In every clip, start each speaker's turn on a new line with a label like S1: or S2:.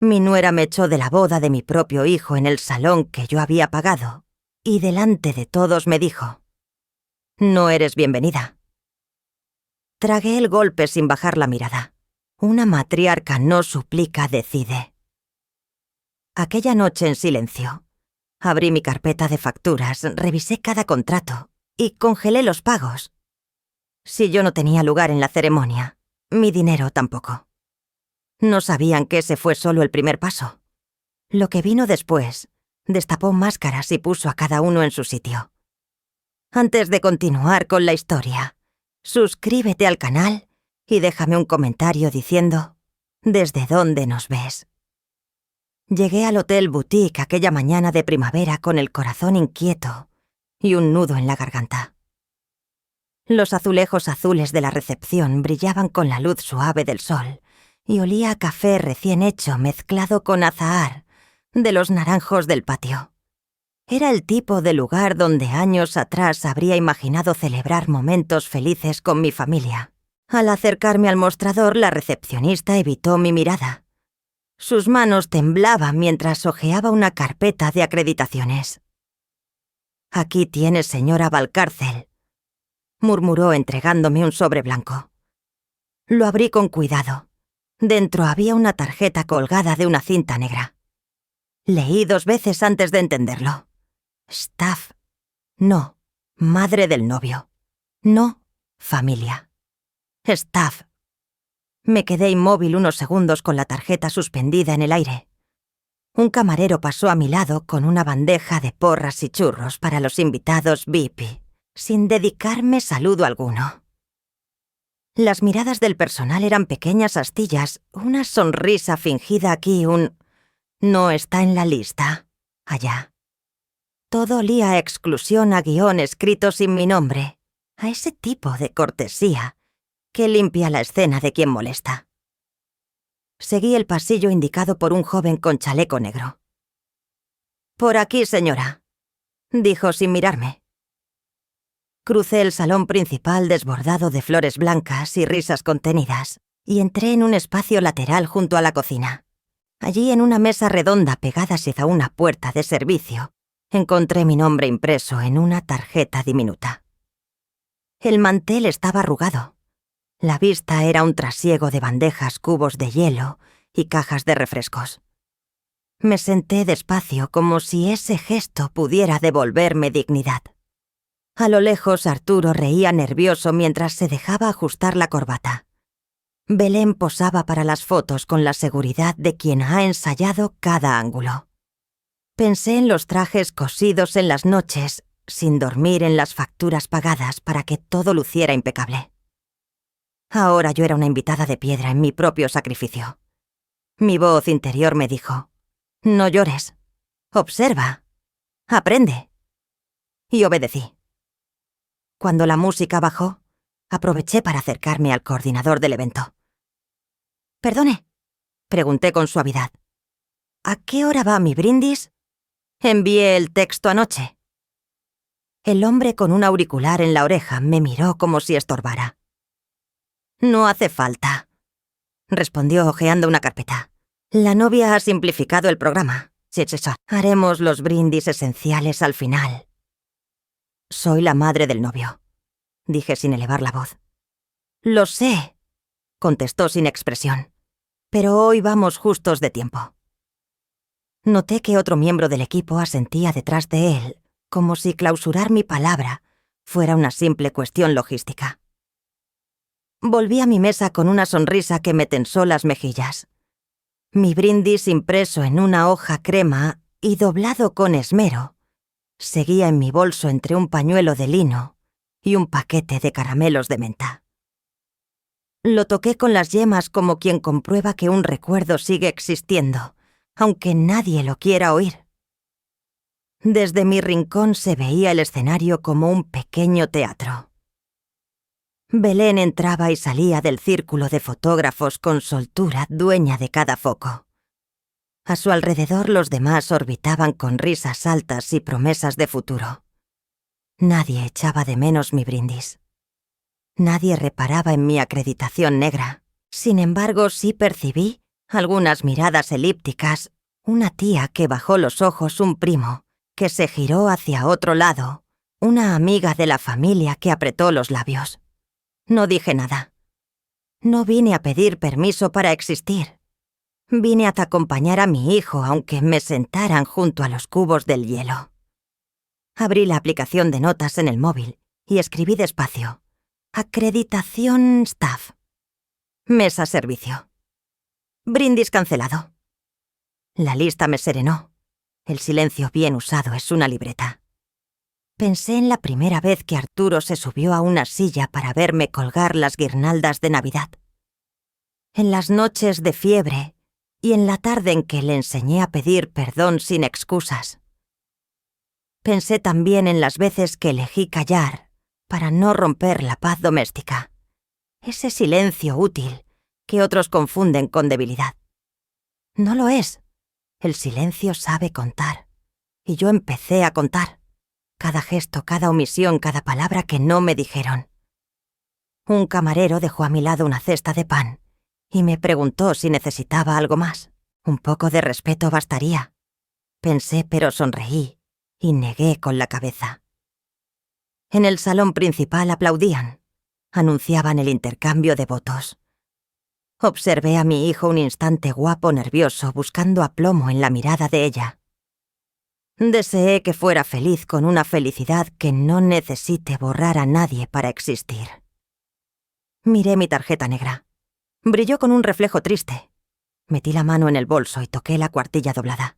S1: Mi nuera me echó de la boda de mi propio hijo en el salón que yo había pagado, y delante de todos me dijo: «No eres bienvenida». Tragué el golpe sin bajar la mirada. Una matriarca no suplica, decide. Aquella noche en silencio, abrí mi carpeta de facturas, revisé cada contrato y congelé los pagos. Si yo no tenía lugar en la ceremonia, mi dinero tampoco. No sabían que ese fue solo el primer paso. Lo que vino después destapó máscaras y puso a cada uno en su sitio. Antes de continuar con la historia, suscríbete al canal y déjame un comentario diciendo desde dónde nos ves. Llegué al Hotel Boutique aquella mañana de primavera con el corazón inquieto y un nudo en la garganta. Los azulejos azules de la recepción brillaban con la luz suave del sol y olía a café recién hecho mezclado con azahar de los naranjos del patio. Era el tipo de lugar donde años atrás habría imaginado celebrar momentos felices con mi familia. Al acercarme al mostrador, la recepcionista evitó mi mirada. Sus manos temblaban mientras hojeaba una carpeta de acreditaciones. «Aquí tienes, señora Valcárcel», murmuró entregándome un sobre blanco. Lo abrí con cuidado. Dentro había una tarjeta colgada de una cinta negra. Leí 2 veces antes de entenderlo. Staff. No, madre del novio. No, familia. Staff. Me quedé inmóvil unos segundos con la tarjeta suspendida en el aire. Un camarero pasó a mi lado con una bandeja de porras y churros para los invitados VIP, sin dedicarme saludo alguno. Las miradas del personal eran pequeñas astillas, una sonrisa fingida aquí, un «no está en la lista» allá. Todo olía a exclusión, a guión escrito sin mi nombre, a ese tipo de cortesía que limpia la escena de quien molesta. Seguí el pasillo indicado por un joven con chaleco negro. «Por aquí, señora», dijo sin mirarme. Crucé el salón principal desbordado de flores blancas y risas contenidas y entré en un espacio lateral junto a la cocina. Allí, en una mesa redonda pegada hacia una puerta de servicio, encontré mi nombre impreso en una tarjeta diminuta. El mantel estaba arrugado. La vista era un trasiego de bandejas, cubos de hielo y cajas de refrescos. Me senté despacio como si ese gesto pudiera devolverme dignidad. A lo lejos, Arturo reía nervioso mientras se dejaba ajustar la corbata. Belén posaba para las fotos con la seguridad de quien ha ensayado cada ángulo. Pensé en los trajes cosidos en las noches, sin dormir, en las facturas pagadas para que todo luciera impecable. Ahora yo era una invitada de piedra en mi propio sacrificio. Mi voz interior me dijo: «No llores. Observa. Aprende». Y obedecí. Cuando la música bajó, aproveché para acercarme al coordinador del evento. «Perdone», pregunté con suavidad. «¿A qué hora va mi brindis? Envié el texto anoche». El hombre con un auricular en la oreja me miró como si estorbara. «No hace falta», respondió hojeando una carpeta. «La novia ha simplificado el programa. Haremos los brindis esenciales al final». «Soy la madre del novio», dije sin elevar la voz. «Lo sé», contestó sin expresión, «pero hoy vamos justos de tiempo». Noté que otro miembro del equipo asentía detrás de él, como si clausurar mi palabra fuera una simple cuestión logística. Volví a mi mesa con una sonrisa que me tensó las mejillas. Mi brindis impreso en una hoja crema y doblado con esmero seguía en mi bolso entre un pañuelo de lino y un paquete de caramelos de menta. Lo toqué con las yemas como quien comprueba que un recuerdo sigue existiendo, aunque nadie lo quiera oír. Desde mi rincón se veía el escenario como un pequeño teatro. Belén entraba y salía del círculo de fotógrafos con soltura, dueña de cada foco. A su alrededor los demás orbitaban con risas altas y promesas de futuro. Nadie echaba de menos mi brindis. Nadie reparaba en mi acreditación negra. Sin embargo, sí percibí Algunas miradas elípticas, una tía que bajó los ojos, un primo, que se giró hacia otro lado, una amiga de la familia que apretó los labios. No dije nada. No vine a pedir permiso para existir. Vine a acompañar a mi hijo aunque me sentaran junto a los cubos del hielo. Abrí la aplicación de notas en el móvil y escribí despacio. Acreditación staff. Mesa servicio. Brindis cancelado. La lista me serenó. El silencio bien usado es una libreta. Pensé en la primera vez que Arturo se subió a una silla para verme colgar las guirnaldas de Navidad. En las noches de fiebre y en la tarde en que le enseñé a pedir perdón sin excusas. Pensé también en las veces que elegí callar para no romper la paz doméstica. Ese silencio útil que otros confunden con debilidad. No lo es. El silencio sabe contar. Y yo empecé a contar. Cada gesto, cada omisión, cada palabra que no me dijeron. Un camarero dejó a mi lado una cesta de pan y me preguntó si necesitaba algo más. Un poco de respeto bastaría. Pensé, pero sonreí y negué con la cabeza. En el salón principal aplaudían. Anunciaban el intercambio de votos. Observé a mi hijo un instante guapo, nervioso, buscando aplomo en la mirada de ella. Deseé que fuera feliz con una felicidad que no necesite borrar a nadie para existir. Miré mi tarjeta negra. Brilló con un reflejo triste. Metí la mano en el bolso y toqué la cuartilla doblada.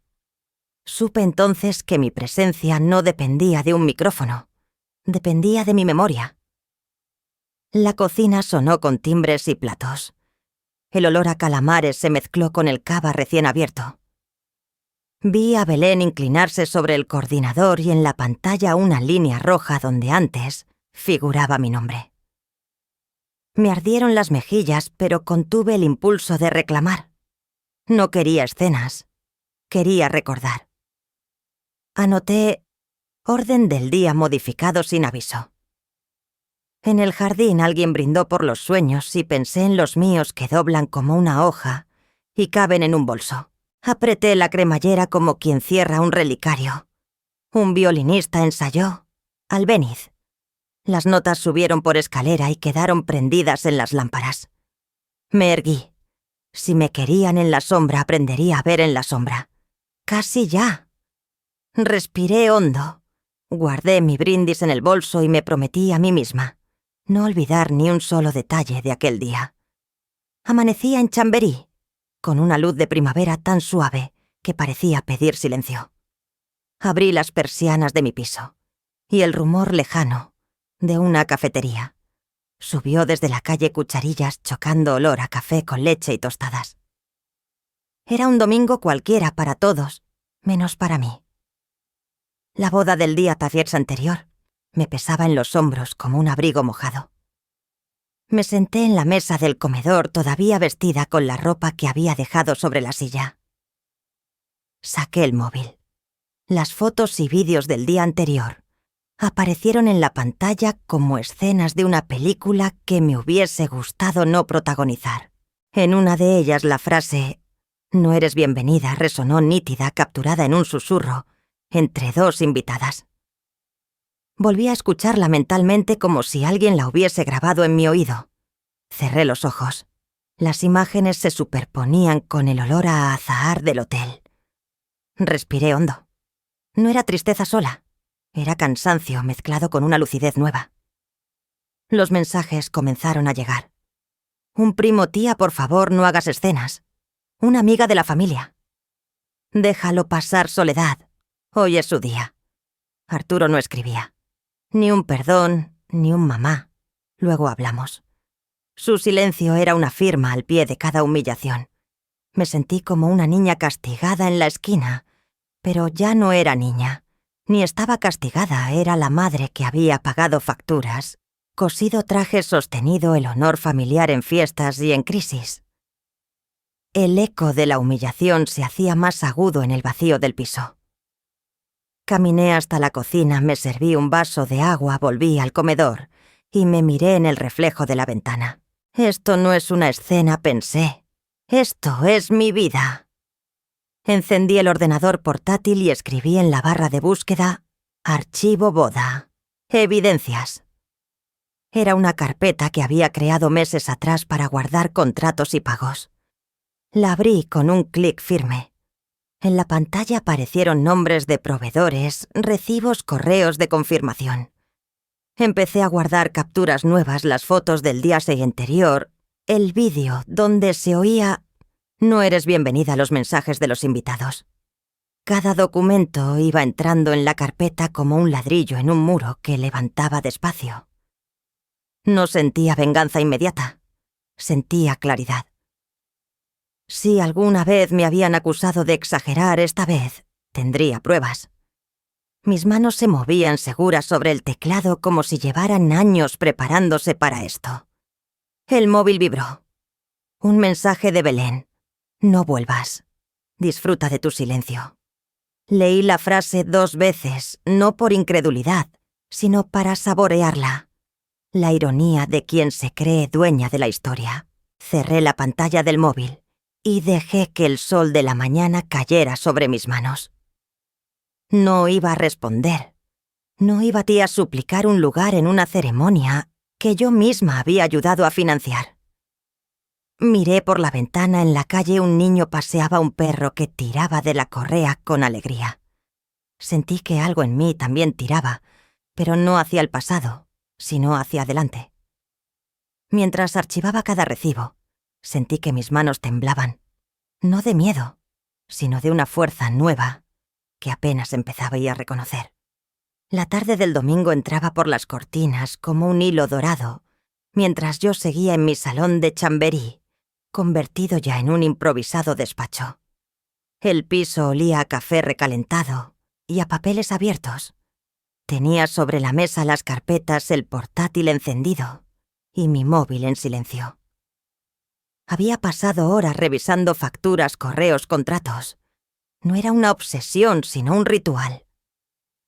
S1: Supe entonces que mi presencia no dependía de un micrófono. Dependía de mi memoria. La cocina sonó con timbres y platos. El olor a calamares se mezcló con el cava recién abierto. Vi a Belén inclinarse sobre el coordinador y en la pantalla una línea roja donde antes figuraba mi nombre. Me ardieron las mejillas, pero contuve el impulso de reclamar. No quería escenas, quería recordar. Anoté orden del día modificado sin aviso. En el jardín alguien brindó por los sueños y pensé en los míos que doblan como una hoja y caben en un bolso. Apreté la cremallera como quien cierra un relicario. Un violinista ensayó Albéniz. Las notas subieron por escalera y quedaron prendidas en las lámparas. Me erguí. Si me querían en la sombra, aprendería a ver en la sombra. Casi ya. Respiré hondo. Guardé mi brindis en el bolso y me prometí a mí misma no olvidar ni un solo detalle de aquel día. Amanecía en Chamberí, con una luz de primavera tan suave que parecía pedir silencio. Abrí las persianas de mi piso, y el rumor lejano de una cafetería subió desde la calle Cucharillas chocando olor a café con leche y tostadas. Era un domingo cualquiera para todos, menos para mí. La boda del día Tafiers anterior me pesaba en los hombros como un abrigo mojado. Me senté en la mesa del comedor todavía vestida con la ropa que había dejado sobre la silla. Saqué el móvil. Las fotos y vídeos del día anterior aparecieron en la pantalla como escenas de una película que me hubiese gustado no protagonizar. En una de ellas la frase «No eres bienvenida» resonó nítida, capturada en un susurro, entre dos invitadas. Volví a escucharla mentalmente como si alguien la hubiese grabado en mi oído. Cerré los ojos. Las imágenes se superponían con el olor a azahar del hotel. Respiré hondo. No era tristeza sola. Era cansancio mezclado con una lucidez nueva. Los mensajes comenzaron a llegar. Un primo, tía, por favor, no hagas escenas. Una amiga de la familia. Déjalo pasar, Soledad. Hoy es su día. Arturo no escribía. Ni un perdón, ni un mamá. Luego hablamos. Su silencio era una firma al pie de cada humillación. Me sentí como una niña castigada en la esquina, pero ya no era niña. Ni estaba castigada, era la madre que había pagado facturas, cosido trajes, sostenido el honor familiar en fiestas y en crisis. El eco de la humillación se hacía más agudo en el vacío del piso. Caminé hasta la cocina, me serví un vaso de agua, volví al comedor y me miré en el reflejo de la ventana. Esto no es una escena, pensé. Esto es mi vida. Encendí el ordenador portátil y escribí en la barra de búsqueda Archivo boda. Evidencias. Era una carpeta que había creado meses atrás para guardar contratos y pagos. La abrí con un clic firme. En la pantalla aparecieron nombres de proveedores, recibos, correos de confirmación. Empecé a guardar capturas nuevas, las fotos del día anterior, el vídeo donde se oía «No eres bienvenida» a los mensajes de los invitados. Cada documento iba entrando en la carpeta como un ladrillo en un muro que levantaba despacio. No sentía venganza inmediata, sentía claridad. Si alguna vez me habían acusado de exagerar, esta vez tendría pruebas. Mis manos se movían seguras sobre el teclado como si llevaran años preparándose para esto. El móvil vibró. Un mensaje de Belén. No vuelvas. Disfruta de tu silencio. Leí la frase 2 veces, no por incredulidad, sino para saborearla. La ironía de quien se cree dueña de la historia. Cerré la pantalla del móvil y dejé que el sol de la mañana cayera sobre mis manos. No iba a responder. No iba a suplicar un lugar en una ceremonia que yo misma había ayudado a financiar. Miré por la ventana. En la calle un niño paseaba un perro que tiraba de la correa con alegría. Sentí que algo en mí también tiraba, pero no hacia el pasado, sino hacia adelante. Mientras archivaba cada recibo, sentí que mis manos temblaban, no de miedo, sino de una fuerza nueva que apenas empezaba a reconocer. La tarde del domingo entraba por las cortinas como un hilo dorado, mientras yo seguía en mi salón de Chamberí, convertido ya en un improvisado despacho. El piso olía a café recalentado y a papeles abiertos. Tenía sobre la mesa las carpetas, el portátil encendido y mi móvil en silencio. Había pasado horas revisando facturas, correos, contratos. No era una obsesión, sino un ritual.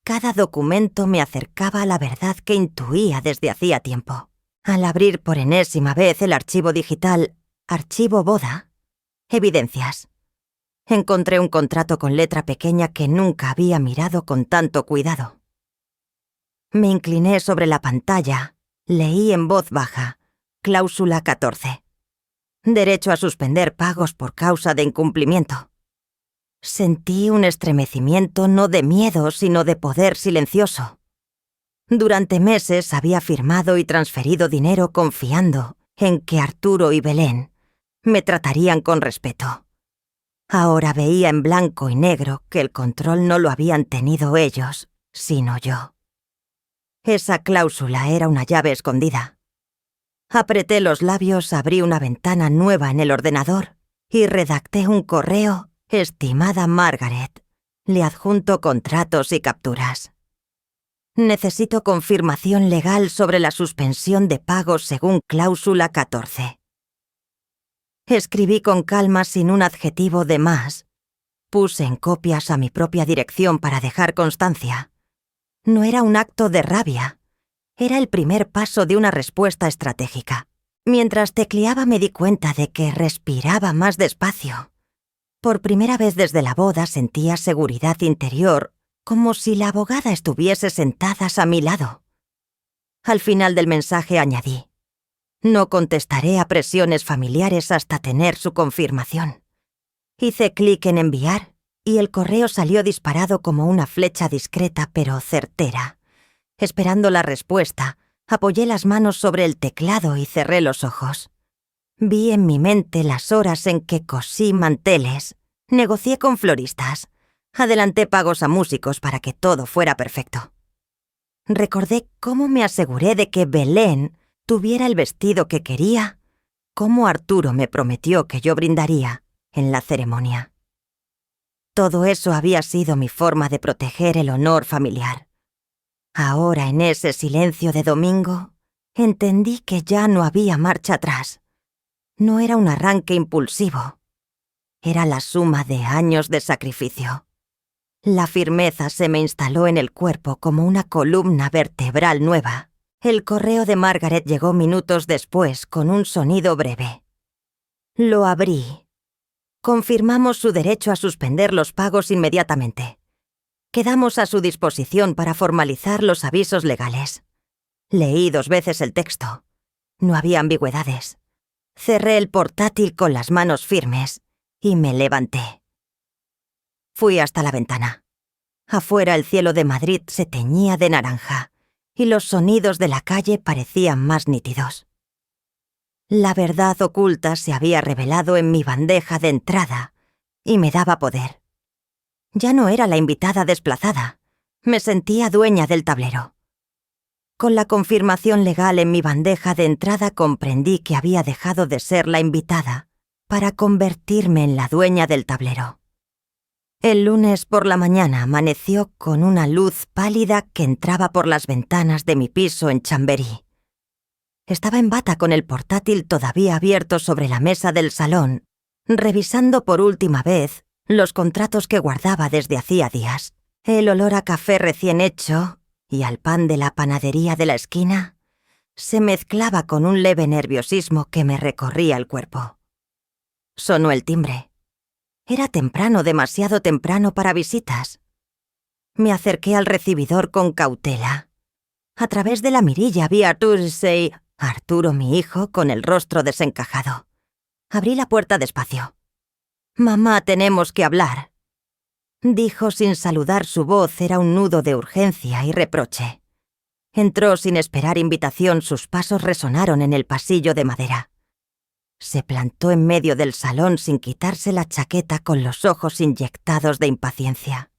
S1: Cada documento me acercaba a la verdad que intuía desde hacía tiempo. Al abrir por enésima vez el archivo digital Archivo boda, evidencias, encontré un contrato con letra pequeña que nunca había mirado con tanto cuidado. Me incliné sobre la pantalla, leí en voz baja, cláusula 14. Derecho a suspender pagos por causa de incumplimiento. Sentí un estremecimiento no de miedo, sino de poder silencioso. Durante meses había firmado y transferido dinero confiando en que Arturo y Belén me tratarían con respeto. Ahora veía en blanco y negro que el control no lo habían tenido ellos, sino yo. Esa cláusula era una llave escondida. Apreté los labios, abrí una ventana nueva en el ordenador y redacté un correo. Estimada Margaret, le adjunto contratos y capturas. Necesito confirmación legal sobre la suspensión de pagos según cláusula 14. Escribí con calma sin un adjetivo de más. Puse en copias a mi propia dirección para dejar constancia. No era un acto de rabia. Era el primer paso de una respuesta estratégica. Mientras tecleaba me di cuenta de que respiraba más despacio. Por primera vez desde la boda sentía seguridad interior, como si la abogada estuviese sentada a mi lado. Al final del mensaje añadí: no contestaré a presiones familiares hasta tener su confirmación. Hice clic en enviar y el correo salió disparado como una flecha discreta pero certera. Esperando la respuesta, apoyé las manos sobre el teclado y cerré los ojos. Vi en mi mente las horas en que cosí manteles, negocié con floristas, adelanté pagos a músicos para que todo fuera perfecto. Recordé cómo me aseguré de que Belén tuviera el vestido que quería, cómo Arturo me prometió que yo brindaría en la ceremonia. Todo eso había sido mi forma de proteger el honor familiar. Ahora, en ese silencio de domingo, entendí que ya no había marcha atrás. No era un arranque impulsivo. Era la suma de años de sacrificio. La firmeza se me instaló en el cuerpo como una columna vertebral nueva. El correo de Margaret llegó minutos después con un sonido breve. Lo abrí Confirmamos su derecho a suspender los pagos inmediatamente. Quedamos a su disposición para formalizar los avisos legales. Leí 2 veces el texto. No había ambigüedades. Cerré el portátil con las manos firmes y me levanté. Fui hasta la ventana. Afuera el cielo de Madrid se teñía de naranja y los sonidos de la calle parecían más nítidos. La verdad oculta se había revelado en mi bandeja de entrada y me daba poder. Ya no era la invitada desplazada, me sentía dueña del tablero. Con la confirmación legal en mi bandeja de entrada comprendí que había dejado de ser la invitada para convertirme en la dueña del tablero. El lunes por la mañana amaneció con una luz pálida que entraba por las ventanas de mi piso en Chamberí. Estaba en bata con el portátil todavía abierto sobre la mesa del salón, revisando por última vez los contratos que guardaba desde hacía días. El olor a café recién hecho y al pan de la panadería de la esquina se mezclaba con un leve nerviosismo que me recorría el cuerpo. Sonó el timbre. Era temprano, demasiado temprano para visitas. Me acerqué al recibidor con cautela. A través de la mirilla vi a Arturo, mi hijo, con el rostro desencajado. Abrí la puerta despacio. «Mamá, tenemos que hablar», dijo sin saludar. Su voz era un nudo de urgencia y reproche. Entró sin esperar invitación, sus pasos resonaron en el pasillo de madera. Se plantó en medio del salón sin quitarse la chaqueta, con los ojos inyectados de impaciencia.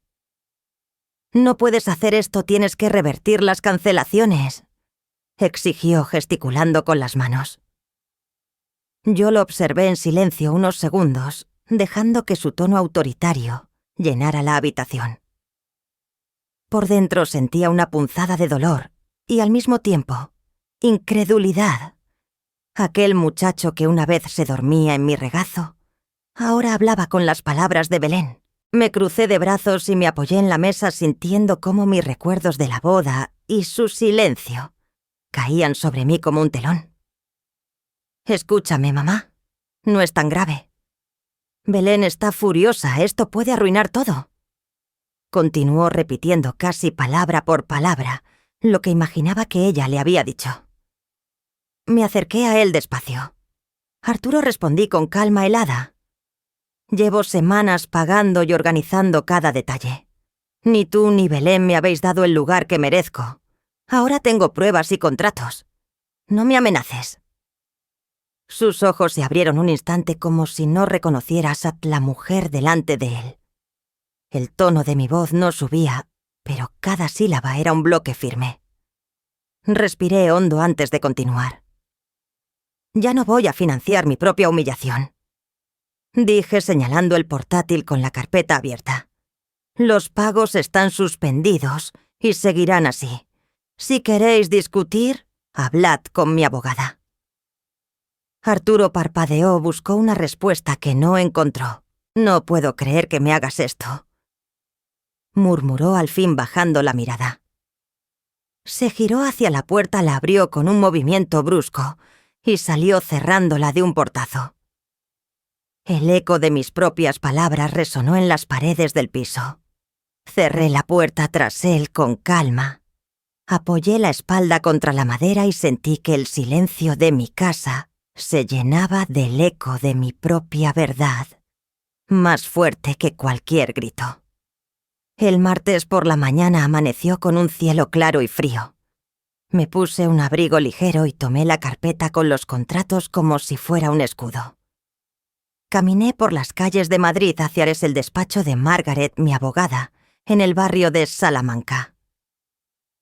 S1: «No puedes hacer esto, tienes que revertir las cancelaciones», exigió gesticulando con las manos. Yo lo observé en silencio unos segundos, dejando que su tono autoritario llenara la habitación. Por dentro sentía una punzada de dolor y al mismo tiempo incredulidad. Aquel muchacho que una vez se dormía en mi regazo, ahora hablaba con las palabras de Belén. Me crucé de brazos y me apoyé en la mesa, sintiendo cómo mis recuerdos de la boda y su silencio caían sobre mí como un telón. «Escúchame, mamá. No es tan grave. Belén está furiosa, esto puede arruinar todo». Continuó repitiendo casi palabra por palabra lo que imaginaba que ella le había dicho. Me acerqué a él despacio. «Arturo», respondí con calma helada. «Llevo semanas pagando y organizando cada detalle. Ni tú ni Belén me habéis dado el lugar que merezco. Ahora tengo pruebas y contratos. No me amenaces». Sus ojos se abrieron un instante como si no reconociera a Sat, la mujer delante de él. El tono de mi voz no subía, pero cada sílaba era un bloque firme. Respiré hondo antes de continuar. «Ya no voy a financiar mi propia humillación», dije señalando el portátil con la carpeta abierta. «Los pagos están suspendidos y seguirán así. Si queréis discutir, hablad con mi abogada». Arturo parpadeó, buscó una respuesta que no encontró. «No puedo creer que me hagas esto», murmuró al fin bajando la mirada. Se giró hacia la puerta, la abrió con un movimiento brusco y salió cerrándola de un portazo. El eco de mis propias palabras resonó en las paredes del piso. Cerré la puerta tras él con calma. Apoyé la espalda contra la madera y sentí que el silencio de mi casa se llenaba del eco de mi propia verdad, más fuerte que cualquier grito. El martes por la mañana amaneció con un cielo claro y frío. Me puse un abrigo ligero y tomé la carpeta con los contratos como si fuera un escudo. Caminé por las calles de Madrid hacia el despacho de Margaret, mi abogada, en el barrio de Salamanca.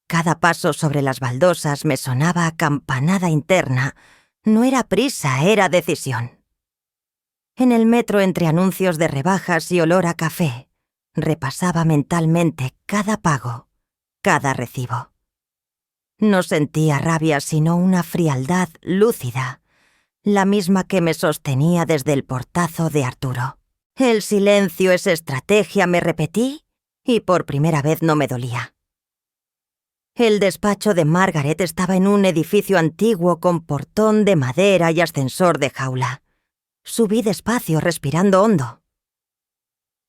S1: Cada paso sobre las baldosas me sonaba a campanada interna. No era prisa, era decisión. En el metro, entre anuncios de rebajas y olor a café, repasaba mentalmente cada pago, cada recibo. No sentía rabia, sino una frialdad lúcida, la misma que me sostenía desde el portazo de Arturo. «El silencio es estrategia», me repetí, y por primera vez no me dolía. El despacho de Margaret estaba en un edificio antiguo con portón de madera y ascensor de jaula. Subí despacio, respirando hondo.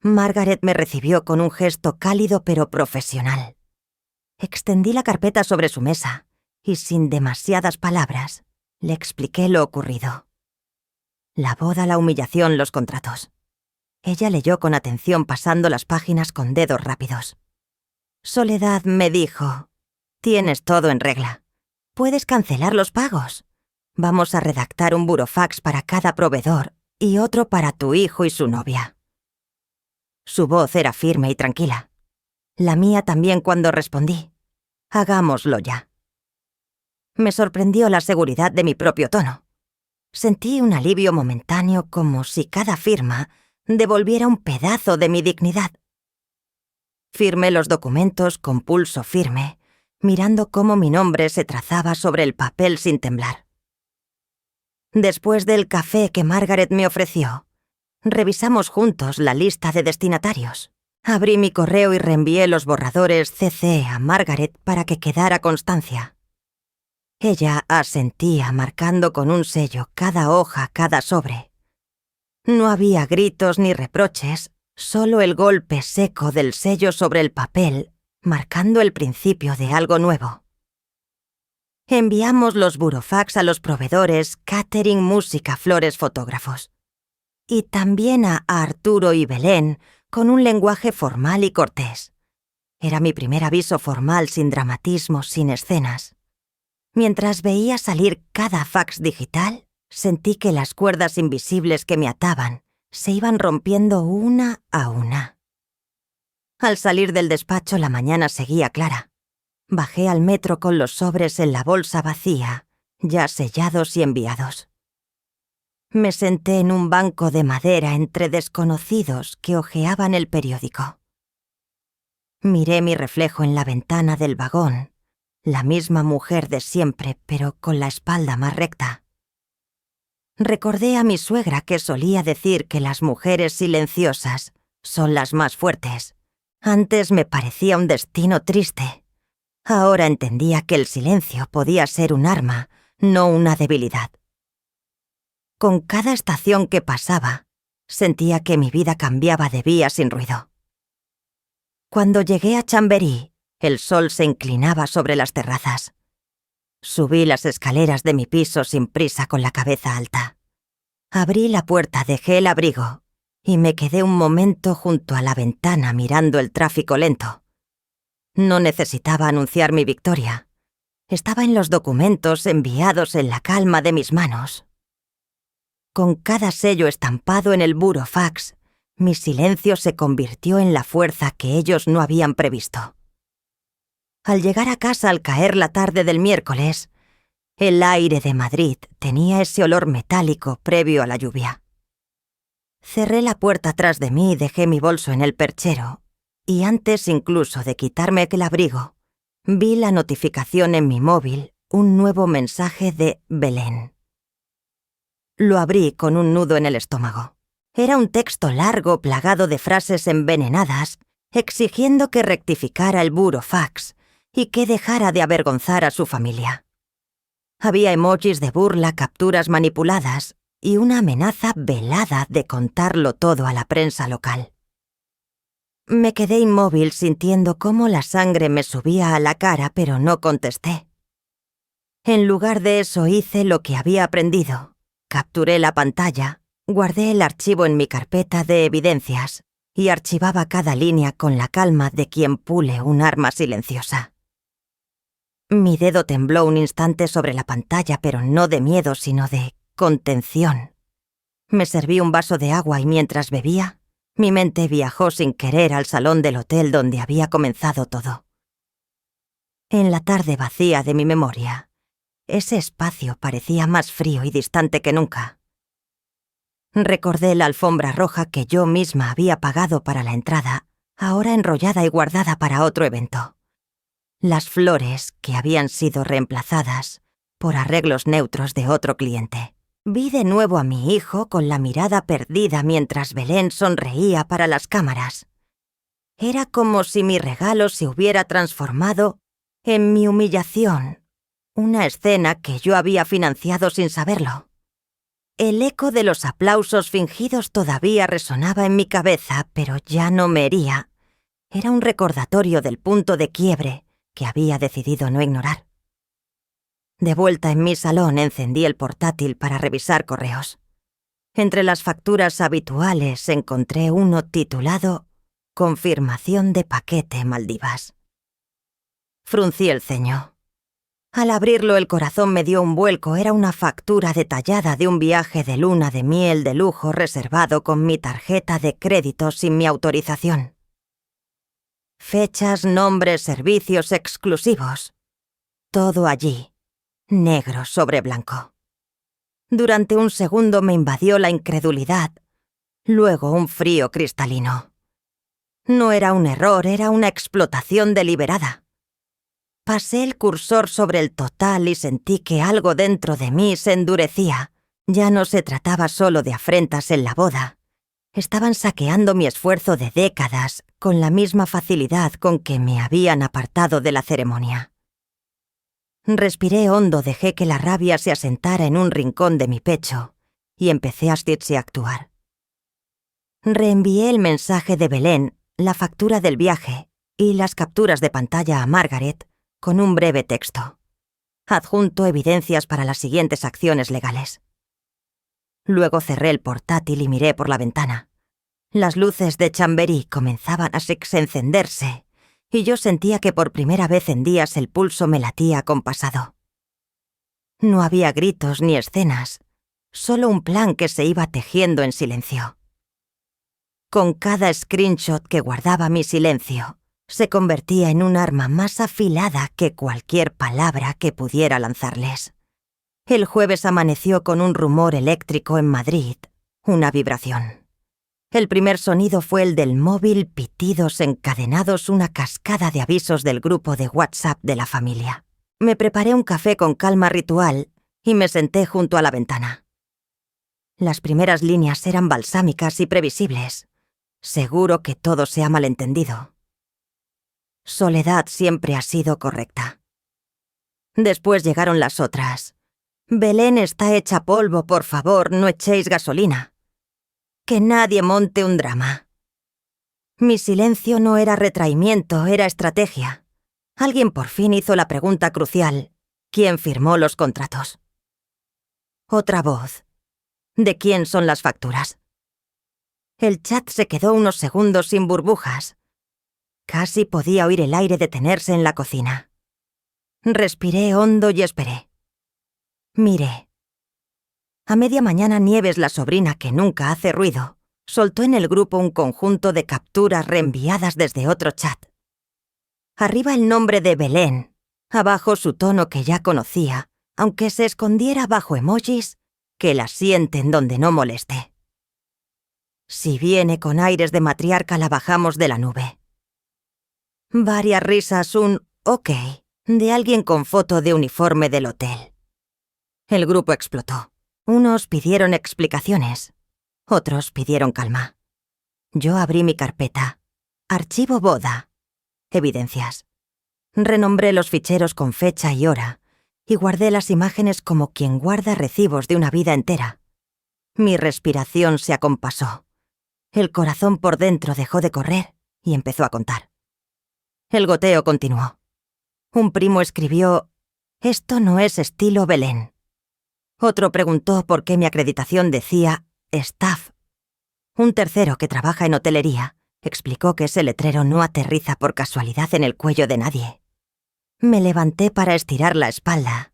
S1: Margaret me recibió con un gesto cálido pero profesional. Extendí la carpeta sobre su mesa y, sin demasiadas palabras, le expliqué lo ocurrido. La boda, la humillación, los contratos. Ella leyó con atención, pasando las páginas con dedos rápidos. Soledad me dijo: «Tienes todo en regla. Puedes cancelar los pagos. Vamos a redactar un burofax para cada proveedor y otro para tu hijo y su novia». Su voz era firme y tranquila. La mía también cuando respondí: «Hagámoslo ya». Me sorprendió la seguridad de mi propio tono. Sentí un alivio momentáneo, como si cada firma devolviera un pedazo de mi dignidad. Firmé los documentos con pulso firme, mirando cómo mi nombre se trazaba sobre el papel sin temblar. Después del café que Margaret me ofreció, revisamos juntos la lista de destinatarios. Abrí mi correo y reenvié los borradores CC a Margaret para que quedara constancia. Ella asentía, marcando con un sello cada hoja, cada sobre. No había gritos ni reproches, solo el golpe seco del sello sobre el papel, marcando el principio de algo nuevo. Enviamos los burofax a los proveedores catering, música, flores, fotógrafos. Y también a Arturo y Belén, con un lenguaje formal y cortés. Era mi primer aviso formal, sin dramatismo, sin escenas. Mientras veía salir cada fax digital, sentí que las cuerdas invisibles que me ataban se iban rompiendo una a una. Al salir del despacho, la mañana seguía clara. Bajé al metro con los sobres en la bolsa vacía, ya sellados y enviados. Me senté en un banco de madera entre desconocidos que hojeaban el periódico. Miré mi reflejo en la ventana del vagón, la misma mujer de siempre, pero con la espalda más recta. Recordé a mi suegra, que solía decir que las mujeres silenciosas son las más fuertes. Antes me parecía un destino triste. Ahora entendía que el silencio podía ser un arma, no una debilidad. Con cada estación que pasaba, sentía que mi vida cambiaba de vía sin ruido. Cuando llegué a Chamberí, el sol se inclinaba sobre las terrazas. Subí las escaleras de mi piso sin prisa, con la cabeza alta. Abrí la puerta, dejé el abrigo y me quedé un momento junto a la ventana mirando el tráfico lento. No necesitaba anunciar mi victoria. Estaba en los documentos enviados, en la calma de mis manos. Con cada sello estampado en el burofax, mi silencio se convirtió en la fuerza que ellos no habían previsto. Al llegar a casa al caer la tarde del miércoles, el aire de Madrid tenía ese olor metálico previo a la lluvia. Cerré la puerta tras de mí y dejé mi bolso en el perchero, y antes incluso de quitarme el abrigo, vi la notificación en mi móvil, un nuevo mensaje de Belén. Lo abrí con un nudo en el estómago. Era un texto largo, plagado de frases envenenadas, exigiendo que rectificara el burofax y que dejara de avergonzar a su familia. Había emojis de burla, capturas manipuladas y una amenaza velada de contarlo todo a la prensa local. Me quedé inmóvil, sintiendo cómo la sangre me subía a la cara, pero no contesté. En lugar de eso, hice lo que había aprendido. Capturé la pantalla, guardé el archivo en mi carpeta de evidencias y archivaba cada línea con la calma de quien pule un arma silenciosa. Mi dedo tembló un instante sobre la pantalla, pero no de miedo, sino de contención. Me serví un vaso de agua y mientras bebía, mi mente viajó sin querer al salón del hotel donde había comenzado todo. En la tarde vacía de mi memoria, ese espacio parecía más frío y distante que nunca. Recordé la alfombra roja que yo misma había pagado para la entrada, ahora enrollada y guardada para otro evento. Las flores que habían sido reemplazadas por arreglos neutros de otro cliente. Vi de nuevo a mi hijo con la mirada perdida mientras Belén sonreía para las cámaras. Era como si mi regalo se hubiera transformado en mi humillación, una escena que yo había financiado sin saberlo. El eco de los aplausos fingidos todavía resonaba en mi cabeza, pero ya no me hería. Era un recordatorio del punto de quiebre que había decidido no ignorar. De vuelta en mi salón encendí el portátil para revisar correos. Entre las facturas habituales encontré uno titulado «Confirmación de paquete Maldivas». Fruncí el ceño. Al abrirlo el corazón me dio un vuelco. Era una factura detallada de un viaje de luna de miel de lujo reservado con mi tarjeta de crédito sin mi autorización. Fechas, nombres, servicios exclusivos. Todo allí, negro sobre blanco. Durante un segundo me invadió la incredulidad, luego un frío cristalino. No era un error, era una explotación deliberada. Pasé el cursor sobre el total y sentí que algo dentro de mí se endurecía. Ya no se trataba solo de afrentas en la boda. Estaban saqueando mi esfuerzo de décadas con la misma facilidad con que me habían apartado de la ceremonia. Respiré hondo, dejé que la rabia se asentara en un rincón de mi pecho y empecé a actuar. Reenvié el mensaje de Belén, la factura del viaje y las capturas de pantalla a Margaret con un breve texto. Adjunto evidencias para las siguientes acciones legales. Luego cerré el portátil y miré por la ventana. Las luces de Chamberí comenzaban a encenderse y yo sentía que por primera vez en días el pulso me latía acompasado. No había gritos ni escenas, solo un plan que se iba tejiendo en silencio. Con cada screenshot que guardaba mi silencio, se convertía en un arma más afilada que cualquier palabra que pudiera lanzarles. El jueves amaneció con un rumor eléctrico en Madrid, una vibración. El primer sonido fue el del móvil, pitidos encadenados, una cascada de avisos del grupo de WhatsApp de la familia. Me preparé un café con calma ritual y me senté junto a la ventana. Las primeras líneas eran balsámicas y previsibles. Seguro que todo se ha malentendido. Soledad siempre ha sido correcta. Después llegaron las otras. Belén está hecha polvo, por favor, no echéis gasolina. Que nadie monte un drama. Mi silencio no era retraimiento, era estrategia. Alguien por fin hizo la pregunta crucial. ¿Quién firmó los contratos? Otra voz. ¿De quién son las facturas? El chat se quedó unos segundos sin burbujas. Casi podía oír el aire detenerse en la cocina. Respiré hondo y esperé. Miré. A media mañana Nieves, la sobrina que nunca hace ruido, soltó en el grupo un conjunto de capturas reenviadas desde otro chat. Arriba el nombre de Belén, abajo su tono que ya conocía, aunque se escondiera bajo emojis, que la sienten donde no moleste. Si viene con aires de matriarca la bajamos de la nube. Varias risas, un ok, de alguien con foto de uniforme del hotel. El grupo explotó. Unos pidieron explicaciones, otros pidieron calma. Yo abrí mi carpeta. Archivo boda. Evidencias. Renombré los ficheros con fecha y hora y guardé las imágenes como quien guarda recibos de una vida entera. Mi respiración se acompasó. El corazón por dentro dejó de correr y empezó a contar. El goteo continuó. Un primo escribió: «Esto no es estilo Belén». Otro preguntó por qué mi acreditación decía «Staff». Un tercero, que trabaja en hotelería, explicó que ese letrero no aterriza por casualidad en el cuello de nadie. Me levanté para estirar la espalda.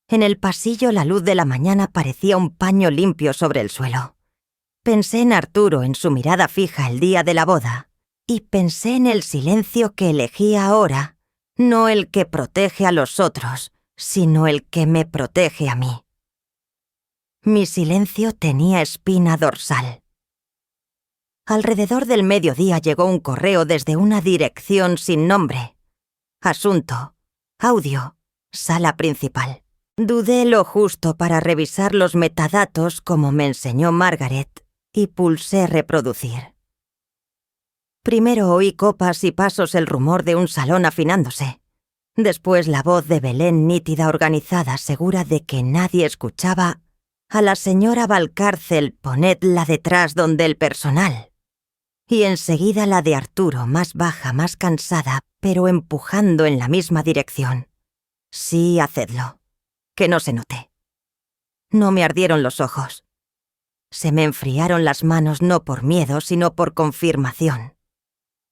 S1: En el pasillo la luz de la mañana parecía un paño limpio sobre el suelo. Pensé en Arturo, en su mirada fija el día de la boda, y pensé en el silencio que elegí ahora, no el que protege a los otros, sino el que me protege a mí. Mi silencio tenía espina dorsal. Alrededor del mediodía llegó un correo desde una dirección sin nombre. Asunto, audio, sala principal. Dudé lo justo para revisar los metadatos como me enseñó Margaret y pulsé reproducir. Primero oí copas y pasos, el rumor de un salón afinándose. Después la voz de Belén, nítida, organizada, segura de que nadie escuchaba. A la señora Valcárcel ponedla detrás donde el personal. Y enseguida la de Arturo, más baja, más cansada, pero empujando en la misma dirección. Sí, hacedlo. Que no se note. No me ardieron los ojos. Se me enfriaron las manos no por miedo, sino por confirmación.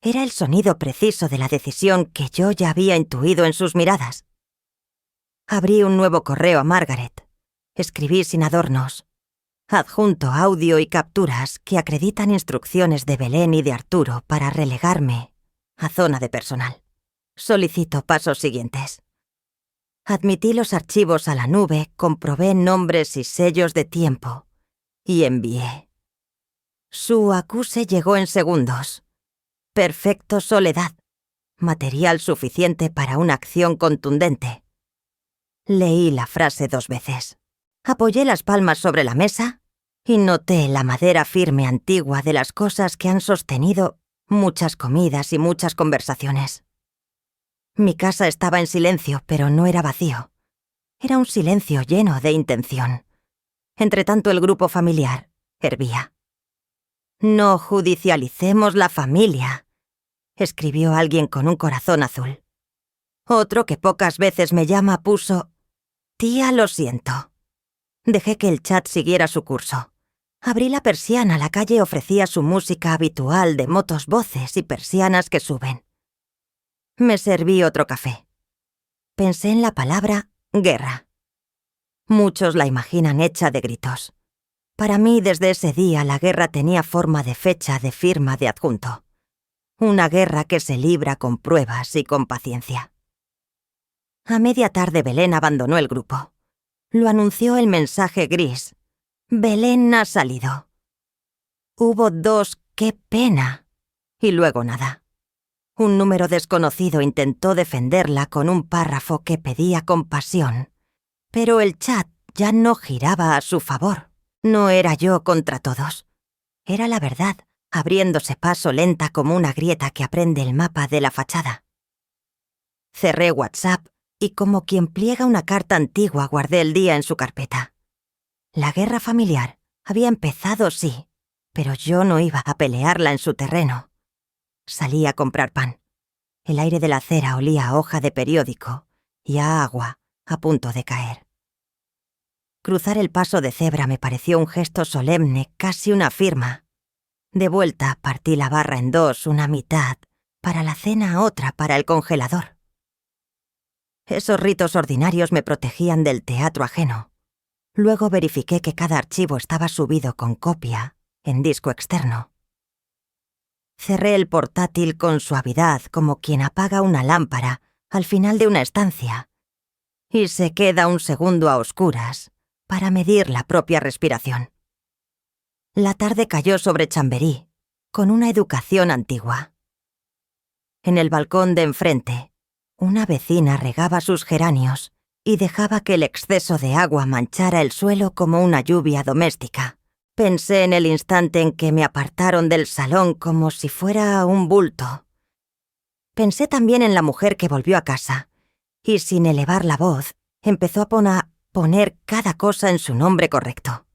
S1: Era el sonido preciso de la decisión que yo ya había intuido en sus miradas. Abrí un nuevo correo a Margaret. Escribí sin adornos. Adjunto audio y capturas que acreditan instrucciones de Belén y de Arturo para relegarme a zona de personal. Solicito pasos siguientes. Admití los archivos a la nube, comprobé nombres y sellos de tiempo y envié. Su acuse llegó en segundos. Perfecto soledad. Material suficiente para una acción contundente. Leí la frase 2 veces. Apoyé las palmas sobre la mesa y noté la madera firme antigua de las cosas que han sostenido muchas comidas y muchas conversaciones. Mi casa estaba en silencio, pero no era vacío. Era un silencio lleno de intención. Entretanto, el grupo familiar hervía. «No judicialicemos la familia», escribió alguien con un corazón azul. Otro que pocas veces me llama puso «Tía, lo siento». Dejé que el chat siguiera su curso. Abrí la persiana, la calle ofrecía su música habitual de motos, voces y persianas que suben. Me serví otro café. Pensé en la palabra guerra. Muchos la imaginan hecha de gritos. Para mí, desde ese día, la guerra tenía forma de fecha de firma de adjunto. Una guerra que se libra con pruebas y con paciencia. A media tarde Belén abandonó el grupo. Lo anunció el mensaje gris. «Belén ha salido». Hubo 2 «qué pena» y luego nada. Un número desconocido intentó defenderla con un párrafo que pedía compasión, pero el chat ya no giraba a su favor. No era yo contra todos. Era la verdad, abriéndose paso lenta como una grieta que aprende el mapa de la fachada. Cerré WhatsApp y como quien pliega una carta antigua guardé el día en su carpeta. La guerra familiar había empezado, sí, pero yo no iba a pelearla en su terreno. Salí a comprar pan. El aire de la acera olía a hoja de periódico y a agua a punto de caer. Cruzar el paso de cebra me pareció un gesto solemne, casi una firma. De vuelta partí la barra en 2, una mitad, para la cena, otra para el congelador. Esos ritos ordinarios me protegían del teatro ajeno. Luego verifiqué que cada archivo estaba subido con copia en disco externo. Cerré el portátil con suavidad, como quien apaga una lámpara al final de una estancia, y se queda un segundo a oscuras para medir la propia respiración. La tarde cayó sobre Chamberí, con una educación antigua. En el balcón de enfrente, una vecina regaba sus geranios y dejaba que el exceso de agua manchara el suelo como una lluvia doméstica. Pensé en el instante en que me apartaron del salón como si fuera un bulto. Pensé también en la mujer que volvió a casa, y sin elevar la voz, empezó a poner cada cosa en su nombre correcto.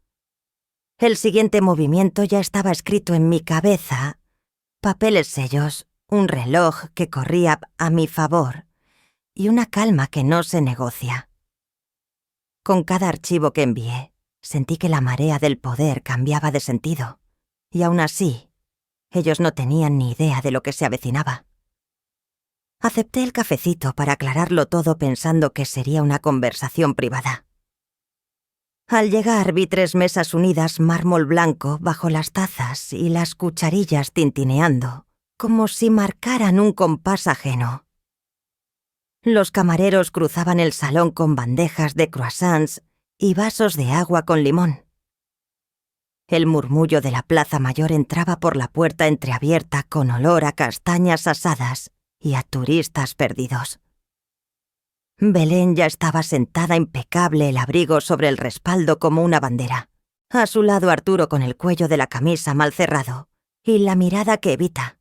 S1: El siguiente movimiento ya estaba escrito en mi cabeza. Papeles sellos, un reloj que corría a mi favor y una calma que no se negocia. Con cada archivo que envié, sentí que la marea del poder cambiaba de sentido, y aún así, ellos no tenían ni idea de lo que se avecinaba. Acepté el cafecito para aclararlo todo pensando que sería una conversación privada. Al llegar vi 3 mesas unidas mármol blanco bajo las tazas y las cucharillas tintineando, como si marcaran un compás ajeno. Los camareros cruzaban el salón con bandejas de croissants y vasos de agua con limón. El murmullo de la plaza mayor entraba por la puerta entreabierta con olor a castañas asadas y a turistas perdidos. Belén ya estaba sentada impecable, el abrigo sobre el respaldo como una bandera. A su lado Arturo con el cuello de la camisa mal cerrado y la mirada que evita.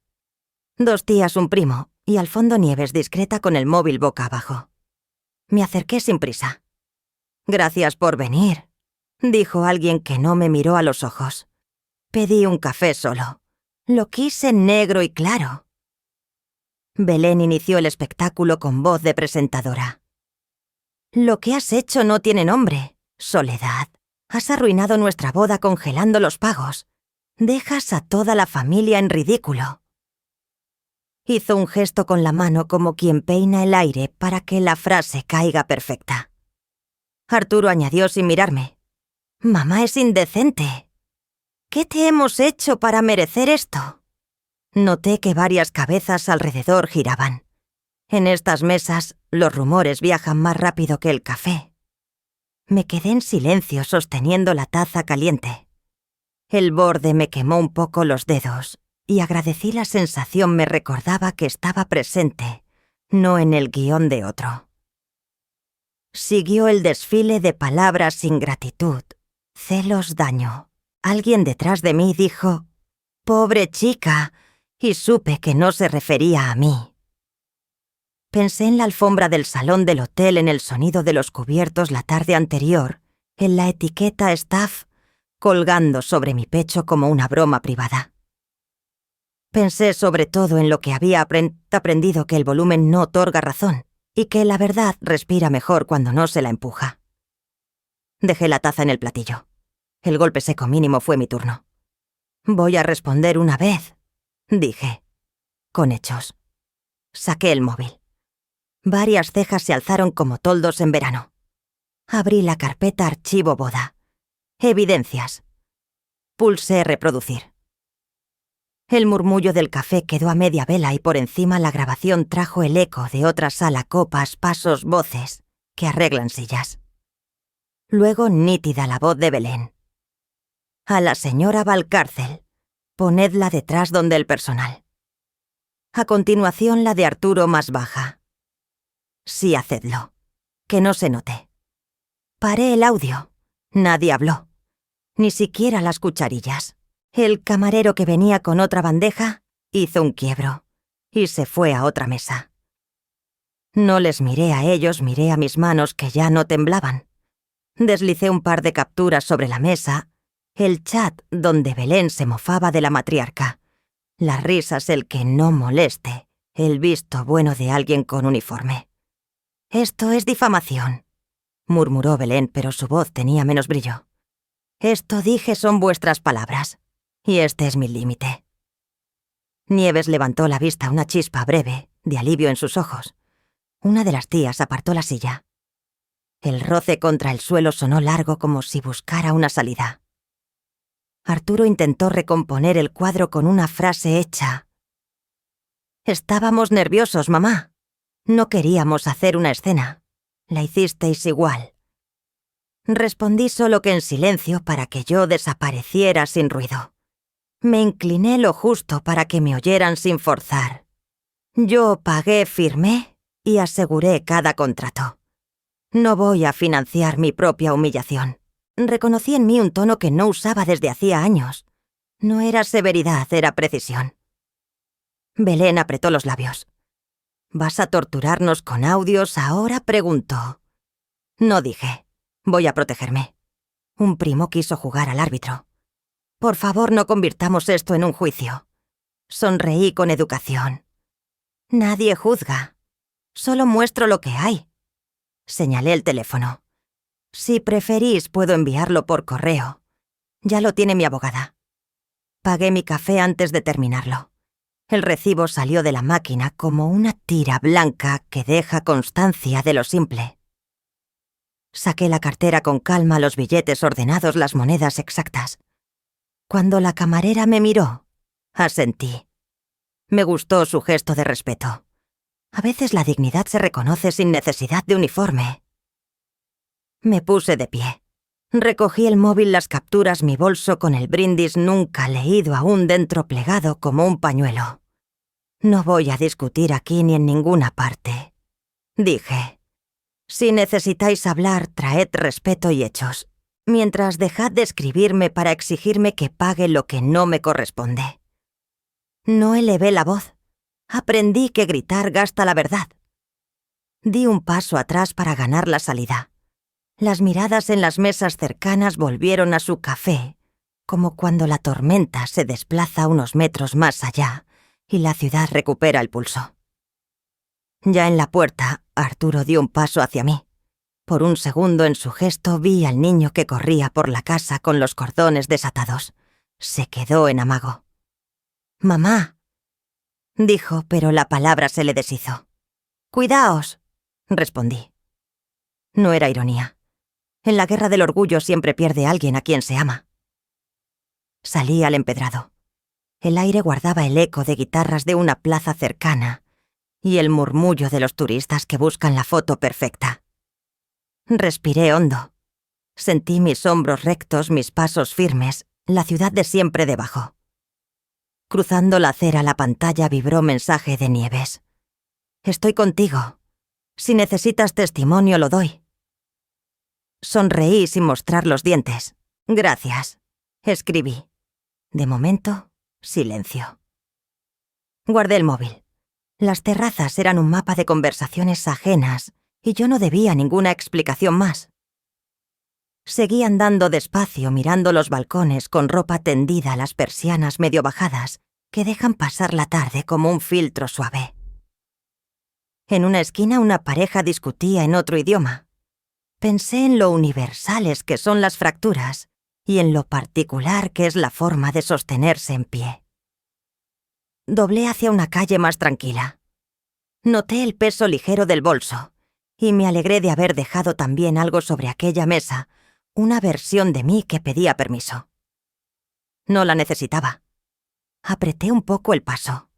S1: 2 tías, un primo, y al fondo Nieves discreta con el móvil boca abajo. Me acerqué sin prisa. «Gracias por venir», dijo alguien que no me miró a los ojos. Pedí un café solo. Lo quise negro y claro. Belén inició el espectáculo con voz de presentadora. Lo que has hecho no tiene nombre, Soledad. Has arruinado nuestra boda congelando los pagos. Dejas a toda la familia en ridículo. Hizo un gesto con la mano como quien peina el aire para que la frase caiga perfecta. Arturo añadió sin mirarme. Mamá es indecente. ¿Qué te hemos hecho para merecer esto? Noté que varias cabezas alrededor giraban. En estas mesas, los rumores viajan más rápido que el café. Me quedé en silencio sosteniendo la taza caliente. El borde me quemó un poco los dedos y agradecí la sensación me recordaba que estaba presente, no en el guión de otro. Siguió el desfile de palabras sin gratitud, celos, daño. Alguien detrás de mí dijo, «Pobre chica», y supe que no se refería a mí. Pensé en la alfombra del salón del hotel, en el sonido de los cubiertos la tarde anterior, en la etiqueta staff colgando sobre mi pecho como una broma privada. Pensé sobre todo en lo que había aprendido, que el volumen no otorga razón y que la verdad respira mejor cuando no se la empuja. Dejé la taza en el platillo. El golpe seco mínimo fue mi turno. «Voy a responder una vez», dije, con hechos. Saqué el móvil. Varias cejas se alzaron como toldos en verano. Abrí la carpeta Archivo Boda. Evidencias. Pulsé reproducir. El murmullo del café quedó a media vela y por encima la grabación trajo el eco de otra sala, copas, pasos, voces que arreglan sillas. Luego nítida la voz de Belén. «A la señora Valcárcel, ponedla detrás donde el personal». A continuación la de Arturo más baja. «Sí, hacedlo. Que no se note». Paré el audio. Nadie habló. Ni siquiera las cucharillas. El camarero, que venía con otra bandeja, hizo un quiebro y se fue a otra mesa. No les miré a ellos, miré a mis manos que ya no temblaban. Deslicé un par de capturas sobre la mesa, el chat donde Belén se mofaba de la matriarca, las risas, el que no moleste, el visto bueno de alguien con uniforme. «Esto es difamación», murmuró Belén, pero su voz tenía menos brillo. «Esto dije son vuestras palabras, y este es mi límite». Nieves levantó la vista, una chispa breve, de alivio en sus ojos. Una de las tías apartó la silla. El roce contra el suelo sonó largo como si buscara una salida. Arturo intentó recomponer el cuadro con una frase hecha. «Estábamos nerviosos, mamá. No queríamos hacer una escena. La hicisteis igual». Respondí solo que en silencio para que yo desapareciera sin ruido. Me incliné lo justo para que me oyeran sin forzar. Yo pagué, firmé y aseguré cada contrato. No voy a financiar mi propia humillación. Reconocí en mí un tono que no usaba desde hacía años. No era severidad, era precisión. Belén apretó los labios. «¿Vas a torturarnos con audios ahora?», preguntó. No dije. Voy a protegerme. Un primo quiso jugar al árbitro. «Por favor, no convirtamos esto en un juicio». Sonreí con educación. «Nadie juzga. Solo muestro lo que hay». Señalé el teléfono. «Si preferís, puedo enviarlo por correo. Ya lo tiene mi abogada». Pagué mi café antes de terminarlo. El recibo salió de la máquina como una tira blanca que deja constancia de lo simple. Saqué la cartera con calma, los billetes ordenados, las monedas exactas. Cuando la camarera me miró, asentí. Me gustó su gesto de respeto. A veces la dignidad se reconoce sin necesidad de uniforme. Me puse de pie. Recogí el móvil, las capturas, mi bolso con el brindis nunca leído aún dentro plegado como un pañuelo. «No voy a discutir aquí ni en ninguna parte», dije. «Si necesitáis hablar, traed respeto y hechos, mientras dejad de escribirme para exigirme que pague lo que no me corresponde». No elevé la voz. Aprendí que gritar gasta la verdad. Di un paso atrás para ganar la salida. Las miradas en las mesas cercanas volvieron a su café, como cuando la tormenta se desplaza unos metros más allá y la ciudad recupera el pulso. Ya en la puerta, Arturo dio un paso hacia mí. Por un segundo en su gesto vi al niño que corría por la casa con los cordones desatados. Se quedó en amago. «Mamá», dijo, pero la palabra se le deshizo. «Cuidaos», respondí. No era ironía. En la guerra del orgullo siempre pierde alguien a quien se ama. Salí al empedrado. El aire guardaba el eco de guitarras de una plaza cercana y el murmullo de los turistas que buscan la foto perfecta. Respiré hondo. Sentí mis hombros rectos, mis pasos firmes, la ciudad de siempre debajo. Cruzando la acera, la pantalla vibró mensaje de Nieves. «Estoy contigo. Si necesitas testimonio, lo doy». Sonreí sin mostrar los dientes. «Gracias», escribí. De momento, silencio. Guardé el móvil. Las terrazas eran un mapa de conversaciones ajenas y yo no debía ninguna explicación más. Seguí andando despacio mirando los balcones con ropa tendida a las persianas medio bajadas que dejan pasar la tarde como un filtro suave. En una esquina una pareja discutía en otro idioma. Pensé en lo universales que son las fracturas y en lo particular que es la forma de sostenerse en pie. Doblé hacia una calle más tranquila. Noté el peso ligero del bolso y me alegré de haber dejado también algo sobre aquella mesa, una versión de mí que pedía permiso. No la necesitaba. Apreté un poco el paso.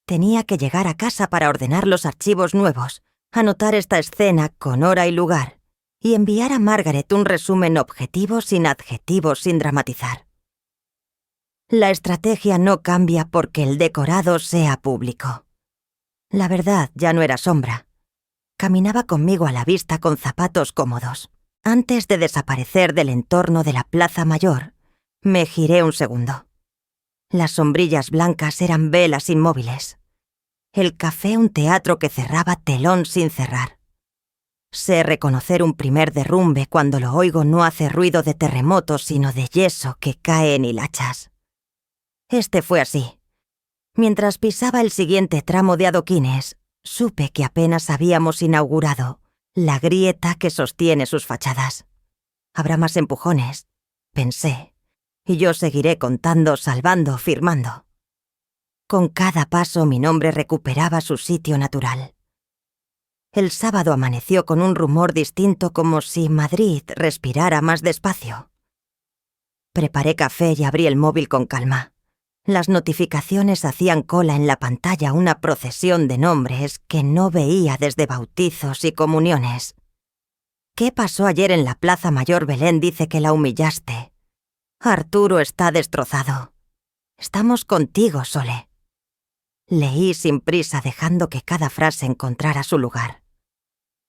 S1: Tenía que llegar a casa para ordenar los archivos nuevos, anotar esta escena con hora y lugar y enviar a Margaret un resumen objetivo sin adjetivos, sin dramatizar. La estrategia no cambia porque el decorado sea público. La verdad ya no era sombra. Caminaba conmigo a la vista con zapatos cómodos. Antes de desaparecer del entorno de la Plaza Mayor, me giré un segundo. Las sombrillas blancas eran velas inmóviles. El café un teatro que cerraba telón sin cerrar. Sé reconocer un primer derrumbe cuando lo oigo no hace ruido de terremoto sino de yeso que cae en hilachas. Este fue así. Mientras pisaba el siguiente tramo de adoquines, supe que apenas habíamos inaugurado la grieta que sostiene sus fachadas. Habrá más empujones, pensé, y yo seguiré contando, salvando, firmando. Con cada paso mi nombre recuperaba su sitio natural. El sábado amaneció con un rumor distinto como si Madrid respirara más despacio. Preparé café y abrí el móvil con calma. Las notificaciones hacían cola en la pantalla, una procesión de nombres que no veía desde bautizos y comuniones. «¿Qué pasó ayer en la Plaza Mayor? Belén dice que la humillaste. Arturo está destrozado. Estamos contigo, Sole». Leí sin prisa, dejando que cada frase encontrara su lugar.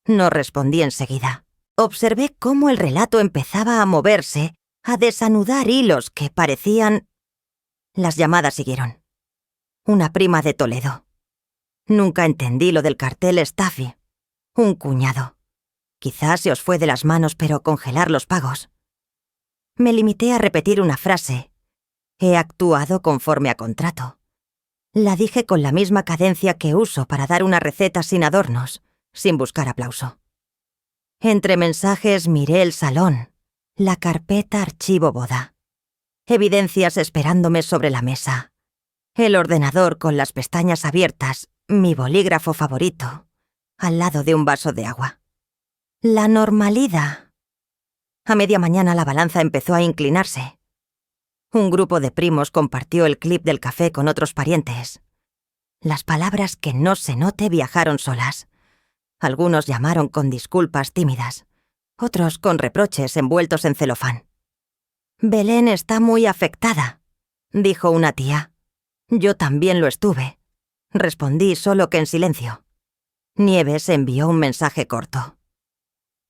S1: No respondí enseguida. Observé cómo el relato empezaba a moverse, a desanudar hilos que parecían... Las llamadas siguieron. Una prima de Toledo. Nunca entendí lo del cartel Staffy. Un cuñado. Quizás se os fue de las manos, pero congelar los pagos. Me limité a repetir una frase. He actuado conforme a contrato. La dije con la misma cadencia que uso para dar una receta sin adornos, sin buscar aplauso. Entre mensajes miré el salón, la carpeta archivo boda. Evidencias esperándome sobre la mesa. El ordenador con las pestañas abiertas, mi bolígrafo favorito, al lado de un vaso de agua. La normalidad. A media mañana la balanza empezó a inclinarse. Un grupo de primos compartió el clip del café con otros parientes. Las palabras que no se note viajaron solas. Algunos llamaron con disculpas tímidas, otros con reproches envueltos en celofán. «Belén está muy afectada», dijo una tía. «Yo también lo estuve», respondí solo que en silencio. Nieves envió un mensaje corto.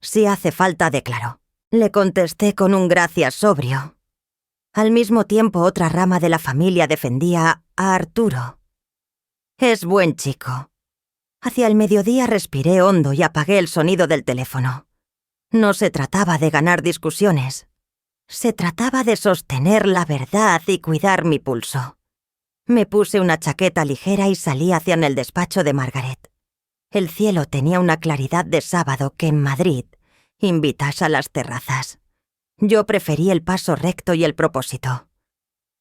S1: «Si hace falta, declaró». Le contesté con un gracias sobrio. Al mismo tiempo, otra rama de la familia defendía a Arturo. «Es buen chico». Hacia el mediodía respiré hondo y apagué el sonido del teléfono. No se trataba de ganar discusiones. Se trataba de sostener la verdad y cuidar mi pulso. Me puse una chaqueta ligera y salí hacia el despacho de Margaret. El cielo tenía una claridad de sábado que en Madrid invitas a las terrazas. Yo preferí el paso recto y el propósito.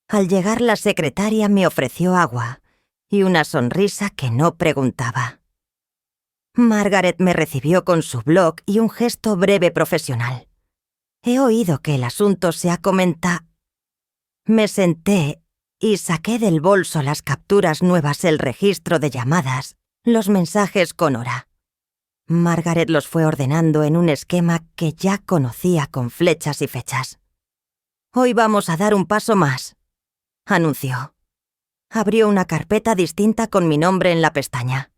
S1: Al llegar la secretaria me ofreció agua y una sonrisa que no preguntaba. Margaret me recibió con su blog y un gesto breve profesional. He oído que el asunto se ha comentado. Me senté y saqué del bolso las capturas nuevas, el registro de llamadas, los mensajes con hora. Margaret los fue ordenando en un esquema que ya conocía con flechas y fechas. «Hoy vamos a dar un paso más», anunció. Abrió una carpeta distinta con mi nombre en la pestaña.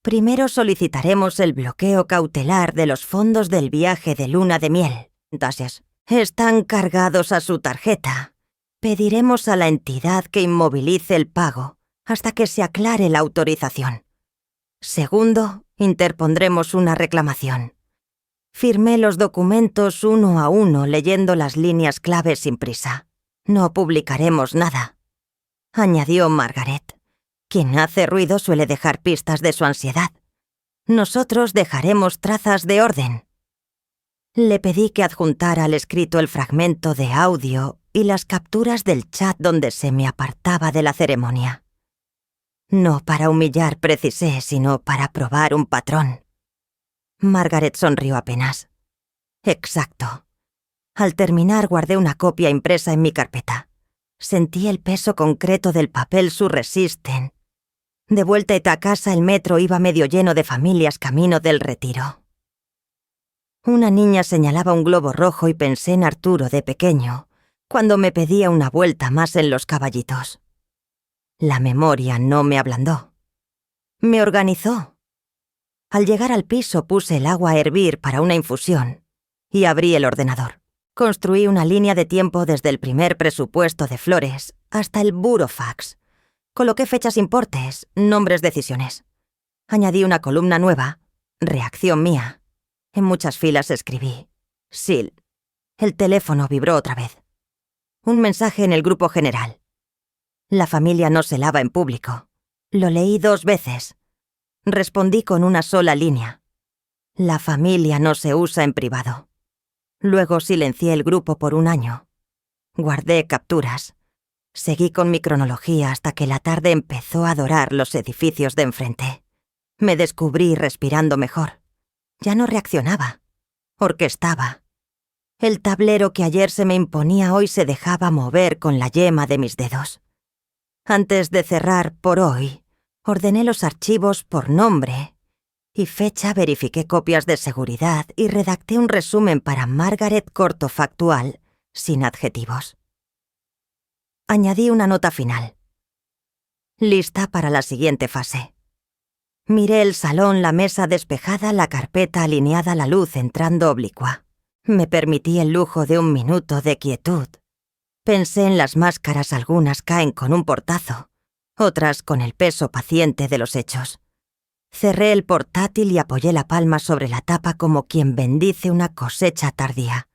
S1: «Primero solicitaremos el bloqueo cautelar de los fondos del viaje de luna de miel. Gracias. Están cargados a su tarjeta. Pediremos a la entidad que inmovilice el pago hasta que se aclare la autorización. Segundo, interpondremos una reclamación». Firmé los documentos uno a uno leyendo las líneas clave sin prisa. «No publicaremos nada», añadió Margaret. «Quien hace ruido suele dejar pistas de su ansiedad. Nosotros dejaremos trazas de orden». Le pedí que adjuntara al escrito el fragmento de audio y las capturas del chat donde se me apartaba de la ceremonia. No para humillar precisé, sino para probar un patrón. Margaret sonrió apenas. «Exacto». Al terminar guardé una copia impresa en mi carpeta. Sentí el peso concreto del papel surresisten. De vuelta a casa el metro iba medio lleno de familias camino del Retiro. Una niña señalaba un globo rojo y pensé en Arturo de pequeño, cuando me pedía una vuelta más en los caballitos. La memoria no me ablandó. Me organizó. Al llegar al piso puse el agua a hervir para una infusión y abrí el ordenador. Construí una línea de tiempo desde el primer presupuesto de Flores hasta el burofax. Coloqué fechas importes, nombres, decisiones. Añadí una columna nueva, reacción mía. En muchas filas escribí «Sil». El teléfono vibró otra vez. Un mensaje en el grupo general. La familia no se lava en público. Lo leí 2 veces. Respondí con una sola línea. La familia no se usa en privado. Luego silencié el grupo por 1 año. Guardé capturas. Seguí con mi cronología hasta que la tarde empezó a dorar los edificios de enfrente. Me descubrí respirando mejor. Ya no reaccionaba. Orquestaba. El tablero que ayer se me imponía hoy se dejaba mover con la yema de mis dedos. Antes de cerrar por hoy, ordené los archivos por nombre y fecha, verifiqué copias de seguridad y redacté un resumen para Margaret corto factual, sin adjetivos. Añadí una nota final. Lista para la siguiente fase. Miré el salón, la mesa despejada, la carpeta alineada, la luz entrando oblicua. Me permití el lujo de 1 minuto de quietud. Pensé en las máscaras, algunas caen con un portazo, otras con el peso paciente de los hechos. Cerré el portátil y apoyé la palma sobre la tapa como quien bendice una cosecha tardía.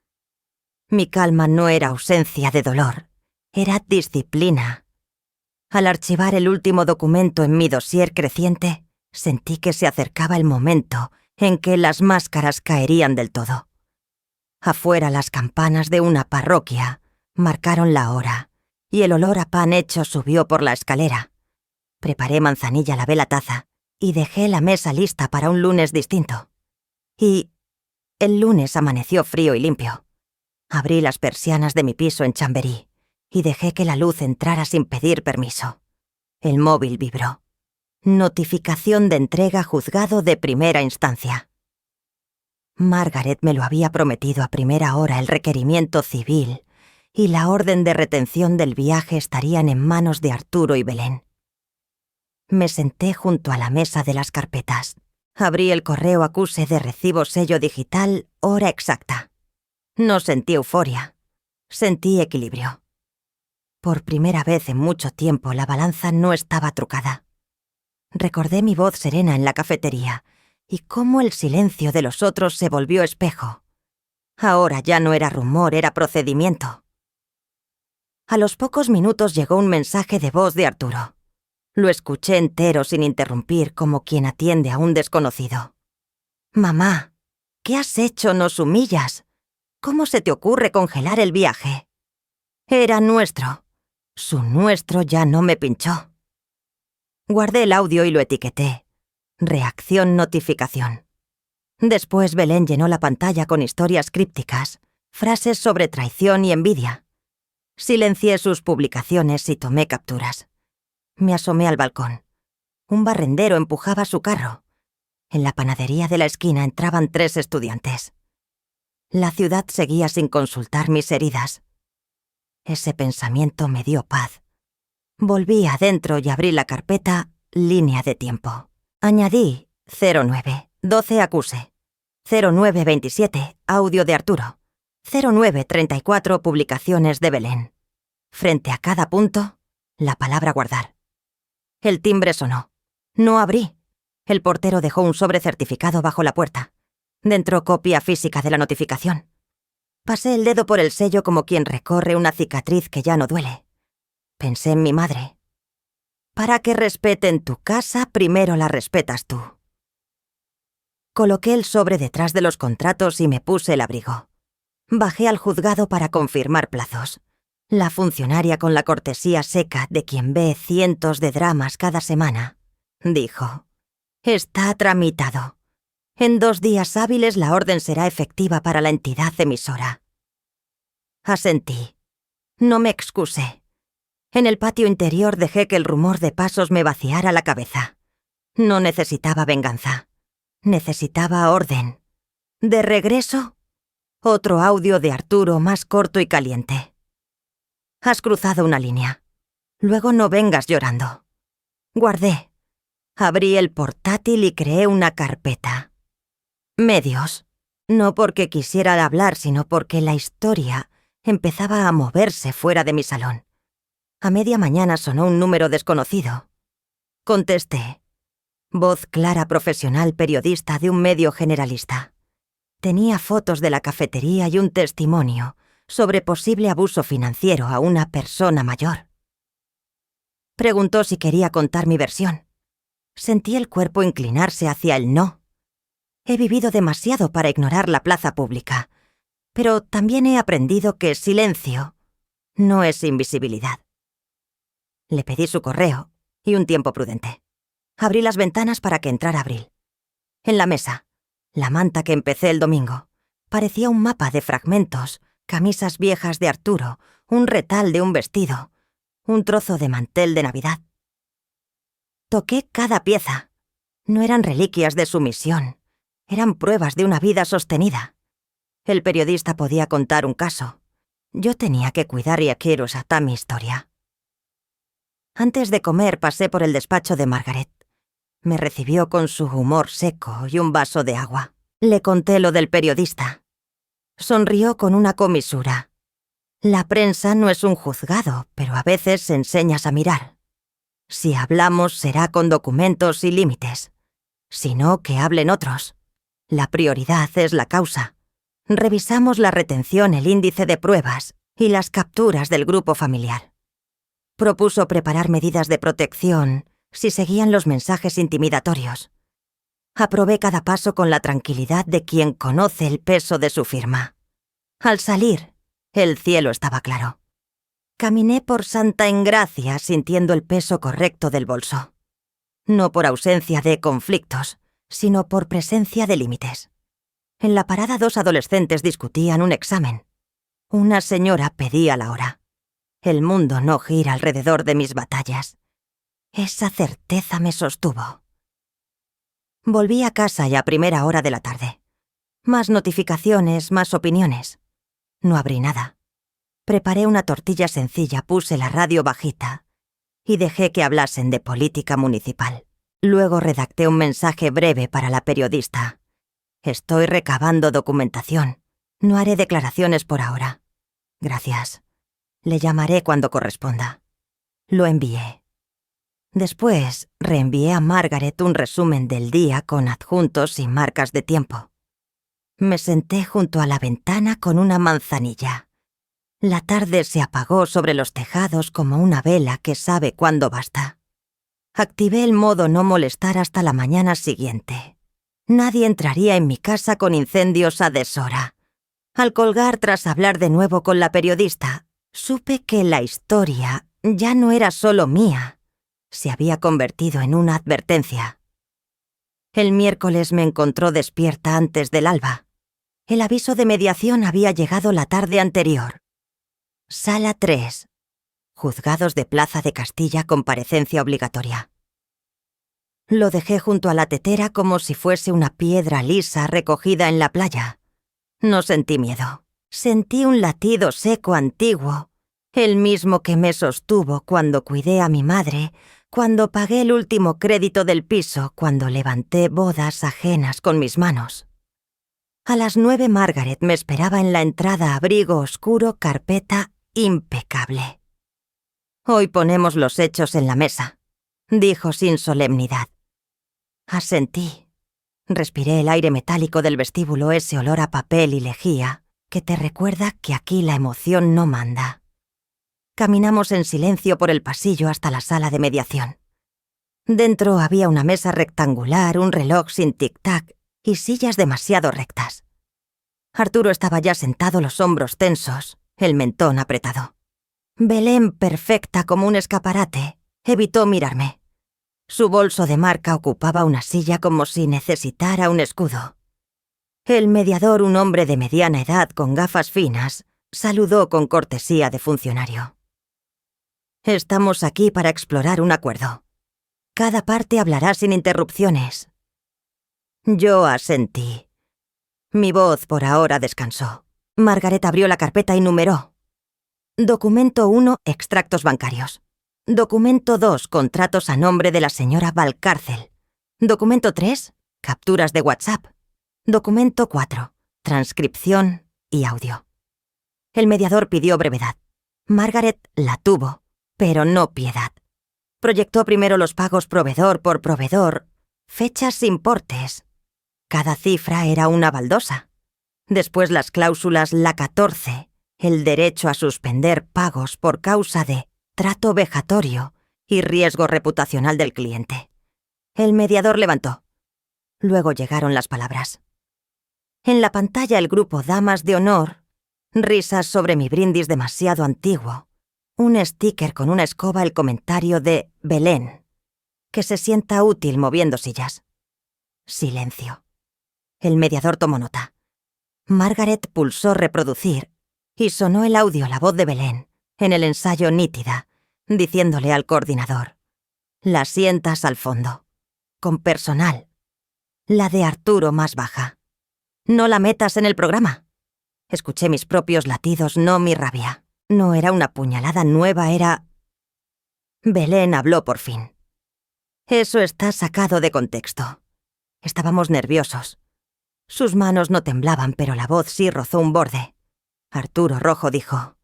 S1: Mi calma no era ausencia de dolor, era disciplina. Al archivar el último documento en mi dossier creciente, sentí que se acercaba el momento en que las máscaras caerían del todo. Afuera las campanas de una parroquia marcaron la hora y el olor a pan hecho subió por la escalera. Preparé manzanilla, lavé la taza y dejé la mesa lista para un lunes distinto. Y el lunes amaneció frío y limpio. Abrí las persianas de mi piso en Chamberí y dejé que la luz entrara sin pedir permiso. El móvil vibró. Notificación de entrega juzgado de primera instancia. Margaret me lo había prometido a primera hora. El requerimiento civil y la orden de retención del viaje estarían en manos de Arturo y Belén. Me senté junto a la mesa de las carpetas. Abrí el correo acuse de recibo sello digital, hora exacta. No sentí euforia. Sentí equilibrio. Por primera vez en mucho tiempo la balanza no estaba trucada. Recordé mi voz serena en la cafetería y cómo el silencio de los otros se volvió espejo. Ahora ya no era rumor, era procedimiento. A los pocos minutos llegó un mensaje de voz de Arturo. Lo escuché entero sin interrumpir, como quien atiende a un desconocido. «Mamá, ¿qué has hecho? Nos humillas. ¿Cómo se te ocurre congelar el viaje?» Era nuestro. Su nuestro ya no me pinchó. Guardé el audio y lo etiqueté. Reacción notificación. Después Belén llenó la pantalla con historias crípticas, frases sobre traición y envidia. Silencié sus publicaciones y tomé capturas. Me asomé al balcón. Un barrendero empujaba su carro. En la panadería de la esquina entraban 3 estudiantes. La ciudad seguía sin consultar mis heridas. Ese pensamiento me dio paz. Volví adentro y abrí la carpeta Línea de tiempo. Añadí 09, 12 acuse. 0927, audio de Arturo. 0934, publicaciones de Belén. Frente a cada punto, la palabra guardar. El timbre sonó. No abrí. El portero dejó un sobre certificado bajo la puerta. Dentro copia física de la notificación. Pasé el dedo por el sello como quien recorre una cicatriz que ya no duele. Pensé en mi madre. Para que respeten tu casa, primero la respetas tú. Coloqué el sobre detrás de los contratos y me puse el abrigo. Bajé al juzgado para confirmar plazos. La funcionaria con la cortesía seca de quien ve cientos de dramas cada semana, dijo: «Está tramitado. En 2 días hábiles la orden será efectiva para la entidad emisora». Asentí. No me excusé. En el patio interior dejé que el rumor de pasos me vaciara la cabeza. No necesitaba venganza. Necesitaba orden. De regreso, otro audio de Arturo más corto y caliente. «Has cruzado una línea. Luego no vengas llorando». Guardé. Abrí el portátil y creé una carpeta. Medios. No porque quisiera hablar, sino porque la historia empezaba a moverse fuera de mi salón. A media mañana sonó un número desconocido. Contesté. Voz clara, profesional, periodista de un medio generalista. Tenía fotos de la cafetería y un testimonio sobre posible abuso financiero a una persona mayor. Preguntó si quería contar mi versión. Sentí el cuerpo inclinarse hacia el no. He vivido demasiado para ignorar la plaza pública, pero también he aprendido que silencio no es invisibilidad. Le pedí su correo y un tiempo prudente. Abrí las ventanas para que entrara abril. En la mesa, la manta que empecé el domingo, parecía un mapa de fragmentos, camisas viejas de Arturo, un retal de un vestido, un trozo de mantel de Navidad. Toqué cada pieza. No eran reliquias de su misión, eran pruebas de una vida sostenida. El periodista podía contar un caso. Yo tenía que cuidar y a mi historia. Antes de comer pasé por el despacho de Margaret. Me recibió con su humor seco y un vaso de agua. Le conté lo del periodista. Sonrió con una comisura. La prensa no es un juzgado, pero a veces enseñas a mirar. Si hablamos será con documentos y límites. Si no, que hablen otros. La prioridad es la causa. Revisamos la retención, el índice de pruebas y las capturas del grupo familiar. Propuso preparar medidas de protección si seguían los mensajes intimidatorios. Aprobé cada paso con la tranquilidad de quien conoce el peso de su firma. Al salir, el cielo estaba claro. Caminé por Santa Engracia sintiendo el peso correcto del bolso. No por ausencia de conflictos, sino por presencia de límites. En la parada 2 adolescentes discutían un examen. Una señora pedía la hora. El mundo no gira alrededor de mis batallas. Esa certeza me sostuvo. Volví a casa ya a primera hora de la tarde. Más notificaciones, más opiniones. No abrí nada. Preparé una tortilla sencilla, puse la radio bajita y dejé que hablasen de política municipal. Luego redacté un mensaje breve para la periodista. Estoy recabando documentación. No haré declaraciones por ahora. Gracias. Le llamaré cuando corresponda. Lo envié. Después, reenvié a Margaret un resumen del día con adjuntos y marcas de tiempo. Me senté junto a la ventana con una manzanilla. La tarde se apagó sobre los tejados como una vela que sabe cuándo basta. Activé el modo no molestar hasta la mañana siguiente. Nadie entraría en mi casa con incendios a deshora. Al colgar tras hablar de nuevo con la periodista, supe que la historia ya no era solo mía. Se había convertido en una advertencia. El miércoles me encontró despierta antes del alba. El aviso de mediación había llegado la tarde anterior. Sala 3. Juzgados de Plaza de Castilla, comparecencia obligatoria. Lo dejé junto a la tetera como si fuese una piedra lisa recogida en la playa. No sentí miedo. Sentí un latido seco antiguo, el mismo que me sostuvo cuando cuidé a mi madre, cuando pagué el último crédito del piso, cuando levanté bodas ajenas con mis manos. A las 9 Margaret me esperaba en la entrada, abrigo oscuro, carpeta impecable. «Hoy ponemos los hechos en la mesa», dijo sin solemnidad. Asentí. Respiré el aire metálico del vestíbulo, ese olor a papel y lejía, que te recuerda que aquí la emoción no manda. Caminamos en silencio por el pasillo hasta la sala de mediación. Dentro había una mesa rectangular, un reloj sin tic-tac y sillas demasiado rectas. Arturo estaba ya sentado, los hombros tensos, el mentón apretado. Belén, perfecta como un escaparate, evitó mirarme. Su bolso de marca ocupaba una silla como si necesitara un escudo. El mediador, un hombre de mediana edad con gafas finas, saludó con cortesía de funcionario. «Estamos aquí para explorar un acuerdo. Cada parte hablará sin interrupciones». Yo asentí. Mi voz por ahora descansó. Margaret abrió la carpeta y numeró. Documento 1, extractos bancarios. Documento 2, contratos a nombre de la señora Valcárcel. Documento 3, capturas de WhatsApp. Documento 4, transcripción y audio. El mediador pidió brevedad. Margaret la tuvo, pero no piedad. Proyectó primero los pagos proveedor por proveedor, fechas, importes. Cada cifra era una baldosa. Después las cláusulas, la 14, el derecho a suspender pagos por causa de trato vejatorio y riesgo reputacional del cliente. El mediador levantó. Luego llegaron las palabras. En la pantalla el grupo Damas de Honor, risas sobre mi brindis demasiado antiguo, un sticker con una escoba, el comentario de Belén, que se sienta útil moviendo sillas. Silencio. El mediador tomó nota. Margaret pulsó reproducir y sonó el audio, la voz de Belén, en el ensayo nítida, diciéndole al coordinador: «La sientas al fondo, con personal. La de Arturo más baja. No la metas en el programa». Escuché mis propios latidos, no mi rabia. No era una puñalada nueva, era... Belén habló por fin. «Eso está sacado de contexto». Estábamos nerviosos. Sus manos no temblaban, pero la voz sí rozó un borde. Arturo, rojo, dijo: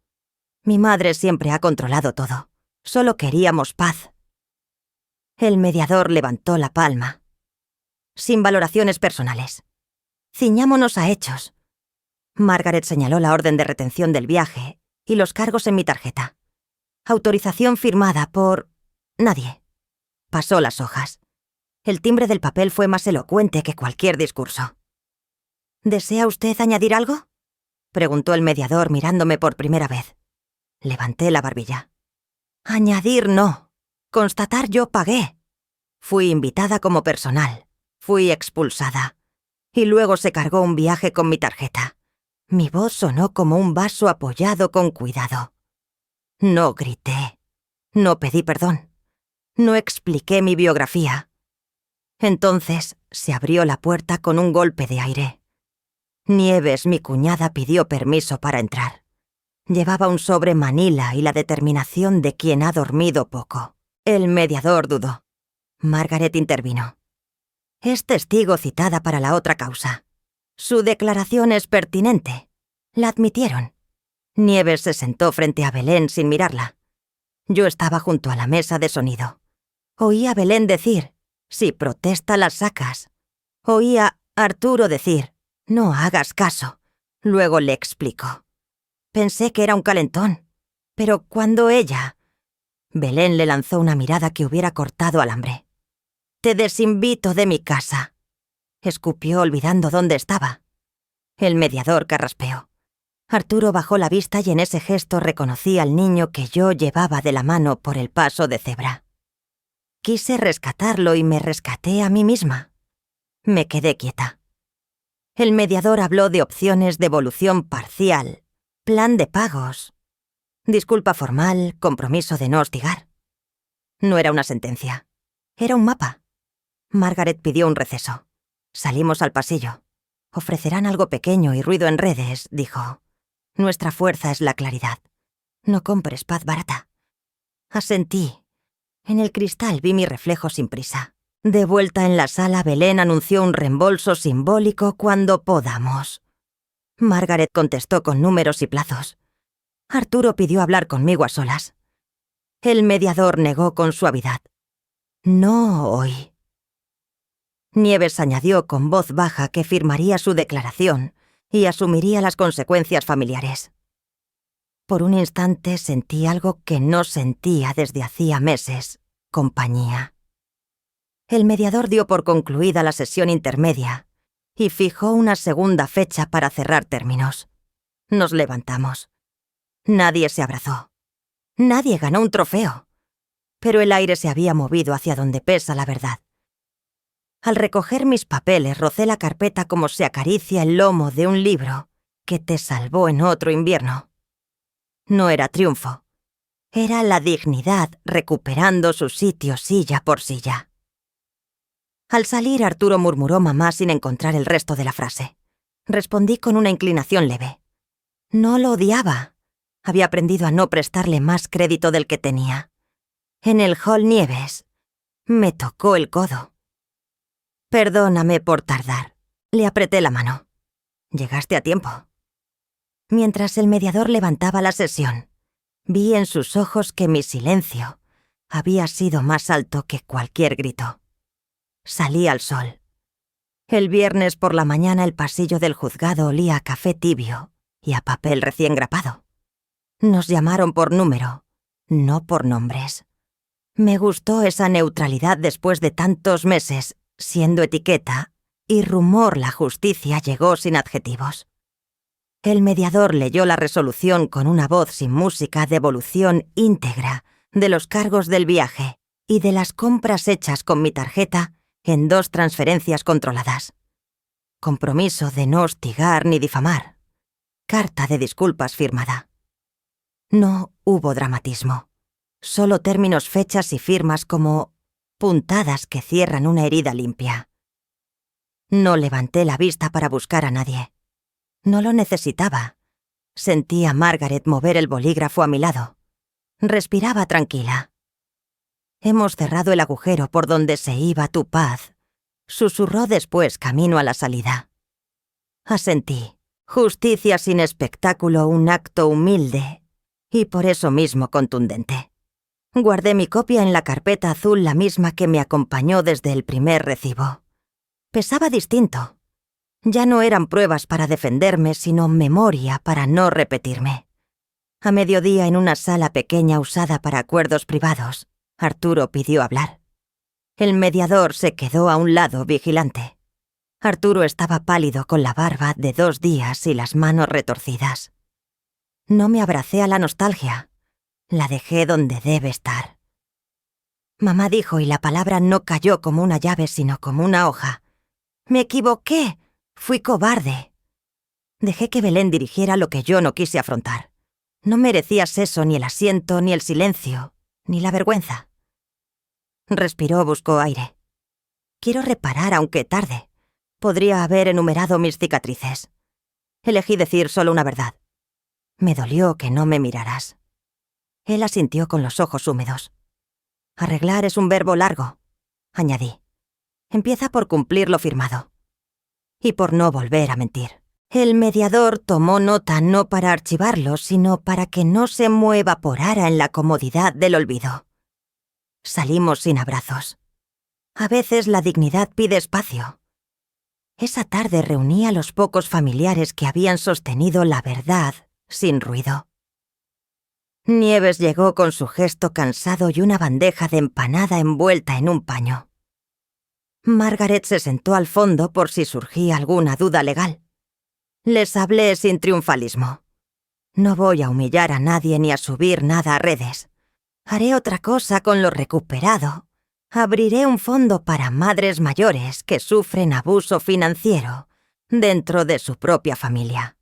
S1: «Mi madre siempre ha controlado todo. Solo queríamos paz». El mediador levantó la palma. «Sin valoraciones personales. Ciñámonos a hechos». Margaret señaló la orden de retención del viaje y los cargos en mi tarjeta. Autorización firmada por... nadie. Pasó las hojas. El timbre del papel fue más elocuente que cualquier discurso. «¿Desea usted añadir algo?», preguntó el mediador mirándome por primera vez. Levanté la barbilla. «Añadir no. Constatar, yo pagué. Fui invitada como personal. Fui expulsada. Y luego se cargó un viaje con mi tarjeta». Mi voz sonó como un vaso apoyado con cuidado. No grité. No pedí perdón. No expliqué mi biografía. Entonces se abrió la puerta con un golpe de aire. Nieves, mi cuñada, pidió permiso para entrar. Llevaba un sobre Manila y la determinación de quien ha dormido poco. El mediador dudó. Margaret intervino. «Es testigo citada para la otra causa. Su declaración es pertinente». La admitieron. Nieves se sentó frente a Belén sin mirarla. Yo estaba junto a la mesa de sonido. Oí a Belén decir: «Si protesta, las sacas». Oí a Arturo decir: No hagas caso. Luego le explico. Pensé que era un calentón, pero cuando ella... Belén le lanzó una mirada que hubiera cortado al hambre. «Te desinvito de mi casa», escupió olvidando dónde estaba. El mediador carraspeó. Arturo bajó la vista y en ese gesto reconocí al niño que yo llevaba de la mano por el paso de cebra. Quise rescatarlo y me rescaté a mí misma. Me quedé quieta. El mediador habló de opciones de evolución parcial, plan de pagos, disculpa formal, compromiso de no hostigar. No era una sentencia. Era un mapa. Margaret pidió un receso. Salimos al pasillo. Ofrecerán algo pequeño y ruido en redes, dijo. Nuestra fuerza es la claridad. No compres paz barata. Asentí. En el cristal vi mi reflejo sin prisa. De vuelta en la sala, Belén anunció un reembolso simbólico cuando podamos. Margaret contestó con números y plazos. Arturo pidió hablar conmigo a solas. El mediador negó con suavidad. No hoy. Nieves añadió con voz baja que firmaría su declaración y asumiría las consecuencias familiares. Por un instante sentí algo que no sentía desde hacía meses: compañía. El mediador dio por concluida la sesión intermedia y fijó una segunda fecha para cerrar términos. Nos levantamos. Nadie se abrazó. Nadie ganó un trofeo. Pero el aire se había movido hacia donde pesa la verdad. Al recoger mis papeles, rocé la carpeta como se acaricia el lomo de un libro que te salvó en otro invierno. No era triunfo. Era la dignidad recuperando su sitio silla por silla. Al salir, Arturo murmuró mamá sin encontrar el resto de la frase. Respondí con una inclinación leve. No lo odiaba. Había aprendido a no prestarle más crédito del que tenía. En el hall Nieves me tocó el codo. Perdóname por tardar. Le apreté la mano. Llegaste a tiempo. Mientras el mediador levantaba la sesión, vi en sus ojos que mi silencio había sido más alto que cualquier grito. Salí al sol. El viernes por la mañana el pasillo del juzgado olía a café tibio y a papel recién grapado. Nos llamaron por número, no por nombres. Me gustó esa neutralidad después de tantos meses, siendo etiqueta, y rumor la justicia llegó sin adjetivos. El mediador leyó la resolución con una voz sin música de devolución íntegra de los cargos del viaje y de las compras hechas con mi tarjeta en 2 transferencias controladas. Compromiso de no hostigar ni difamar. Carta de disculpas firmada. No hubo dramatismo. Solo términos, fechas y firmas como puntadas que cierran una herida limpia. No levanté la vista para buscar a nadie. No lo necesitaba. Sentí a Margaret mover el bolígrafo a mi lado. Respiraba tranquila. Hemos cerrado el agujero por donde se iba tu paz, susurró después camino a la salida. Asentí. Justicia sin espectáculo, un acto humilde y por eso mismo contundente. Guardé mi copia en la carpeta azul, la misma que me acompañó desde el primer recibo. Pesaba distinto. Ya no eran pruebas para defenderme, sino memoria para no repetirme. A mediodía, en una sala pequeña usada para acuerdos privados, Arturo pidió hablar. El mediador se quedó a un lado, vigilante. Arturo estaba pálido con la barba de 2 días y las manos retorcidas. No me abracé a la nostalgia. La dejé donde debe estar. Mamá dijo y la palabra no cayó como una llave, sino como una hoja. Me equivoqué. Fui cobarde. Dejé que Belén dirigiera lo que yo no quise afrontar. No merecías eso, ni el asiento, ni el silencio, ni la vergüenza. Respiró, buscó aire. Quiero reparar aunque tarde. Podría haber enumerado mis cicatrices. Elegí decir solo una verdad. Me dolió que no me miraras. Él asintió con los ojos húmedos. Arreglar es un verbo largo, añadí. Empieza por cumplir lo firmado. Y por no volver a mentir. El mediador tomó nota no para archivarlo, sino para que no se evaporara en la comodidad del olvido. Salimos sin abrazos. A veces la dignidad pide espacio. Esa tarde reuní a los pocos familiares que habían sostenido la verdad sin ruido. Nieves llegó con su gesto cansado y una bandeja de empanada envuelta en un paño. Margaret se sentó al fondo por si surgía alguna duda legal. Les hablé sin triunfalismo. No voy a humillar a nadie ni a subir nada a redes. Haré otra cosa con lo recuperado. Abriré un fondo para madres mayores que sufren abuso financiero dentro de su propia familia.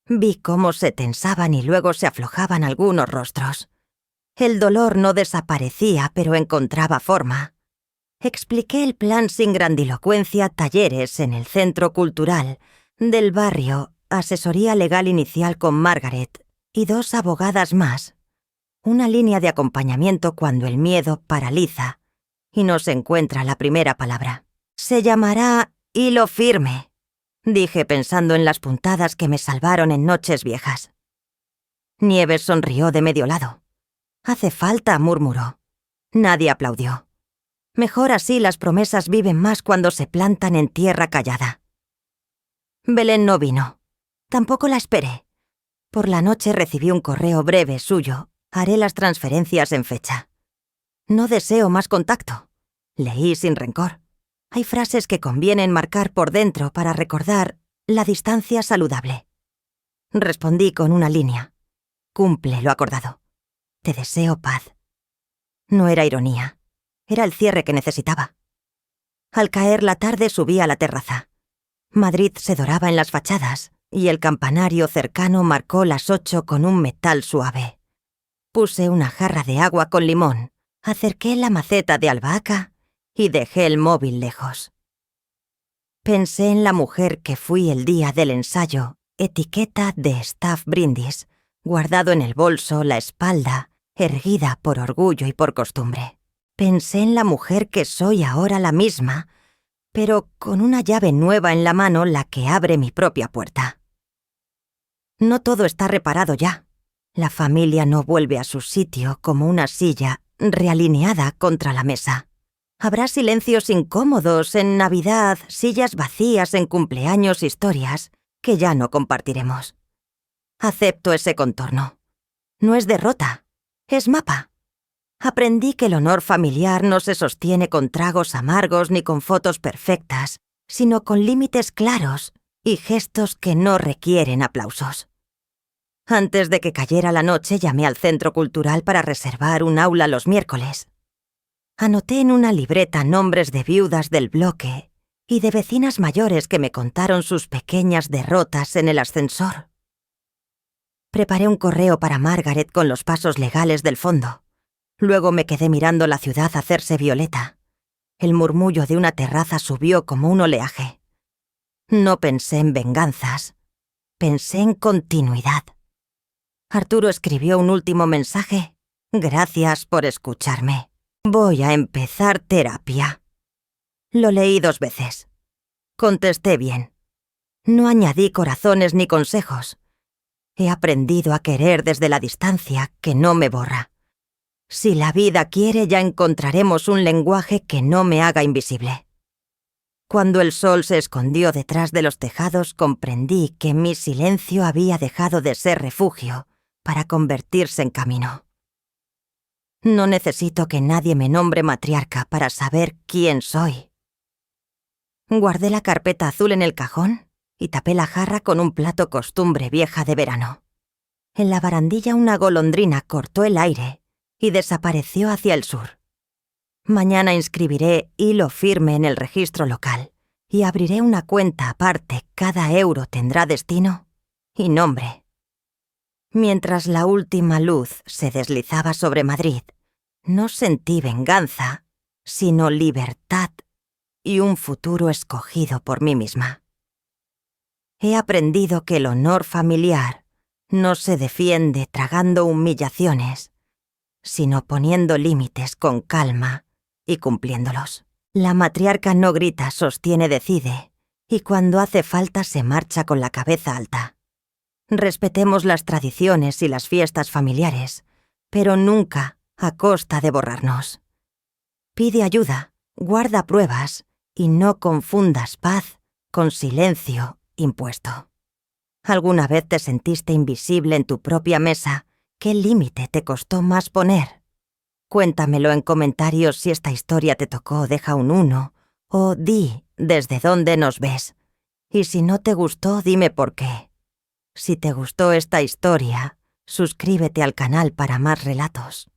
S1: Vi cómo se tensaban y luego se aflojaban algunos rostros. El dolor no desaparecía, pero encontraba forma. Expliqué el plan sin grandilocuencia, talleres en el centro cultural del barrio, asesoría legal inicial con Margaret y 2 abogadas más. Una línea de acompañamiento cuando el miedo paraliza y no se encuentra la primera palabra. Se llamará hilo firme, dije pensando en las puntadas que me salvaron en noches viejas. Nieves sonrió de medio lado. Hace falta, murmuró. Nadie aplaudió. Mejor así las promesas viven más cuando se plantan en tierra callada. Belén no vino. Tampoco la esperé. Por la noche recibí un correo breve suyo. Haré las transferencias en fecha. No deseo más contacto. Leí sin rencor. Hay frases que conviene enmarcar por dentro para recordar la distancia saludable. Respondí con una línea. Cumple lo acordado. Te deseo paz. No era ironía. Era el cierre que necesitaba. Al caer la tarde subí a la terraza. Madrid se doraba en las fachadas y el campanario cercano marcó las 8 con un metal suave. Puse una jarra de agua con limón, acerqué la maceta de albahaca y dejé el móvil lejos. Pensé en la mujer que fui el día del ensayo, etiqueta de staff brindis, guardado en el bolso, la espalda, erguida por orgullo y por costumbre. Pensé en la mujer que soy ahora la misma, pero con una llave nueva en la mano la que abre mi propia puerta. No todo está reparado ya. La familia no vuelve a su sitio como una silla realineada contra la mesa. Habrá silencios incómodos en Navidad, sillas vacías en cumpleaños, historias que ya no compartiremos. Acepto ese contorno. No es derrota, es mapa. Aprendí que el honor familiar no se sostiene con tragos amargos ni con fotos perfectas, sino con límites claros y gestos que no requieren aplausos. Antes de que cayera la noche llamé al centro cultural para reservar un aula los miércoles. Anoté en una libreta nombres de viudas del bloque y de vecinas mayores que me contaron sus pequeñas derrotas en el ascensor. Preparé un correo para Margaret con los pasos legales del fondo. Luego me quedé mirando la ciudad hacerse violeta. El murmullo de una terraza subió como un oleaje. No pensé en venganzas, pensé en continuidad. Arturo escribió un último mensaje. Gracias por escucharme. Voy a empezar terapia. Lo leí 2 veces. Contesté bien. No añadí corazones ni consejos. He aprendido a querer desde la distancia que no me borra. Si la vida quiere, ya encontraremos un lenguaje que no me haga invisible. Cuando el sol se escondió detrás de los tejados, comprendí que mi silencio había dejado de ser refugio para convertirse en camino. No necesito que nadie me nombre matriarca para saber quién soy. Guardé la carpeta azul en el cajón y tapé la jarra con un plato costumbre vieja de verano. En la barandilla una golondrina cortó el aire y desapareció hacia el sur. Mañana inscribiré hilo firme en el registro local y abriré una cuenta aparte. Cada euro tendrá destino y nombre. Mientras la última luz se deslizaba sobre Madrid, no sentí venganza, sino libertad y un futuro escogido por mí misma. He aprendido que el honor familiar no se defiende tragando humillaciones, sino poniendo límites con calma y cumpliéndolos. La matriarca no grita, sostiene, decide, y cuando hace falta se marcha con la cabeza alta. Respetemos las tradiciones y las fiestas familiares, pero nunca a costa de borrarnos. Pide ayuda, guarda pruebas y no confundas paz con silencio impuesto. ¿Alguna vez te sentiste invisible en tu propia mesa? ¿Qué límite te costó más poner? Cuéntamelo en comentarios si esta historia te tocó, deja un 1, o di desde dónde nos ves. Y si no te gustó, dime por qué. Si te gustó esta historia, suscríbete al canal para más relatos.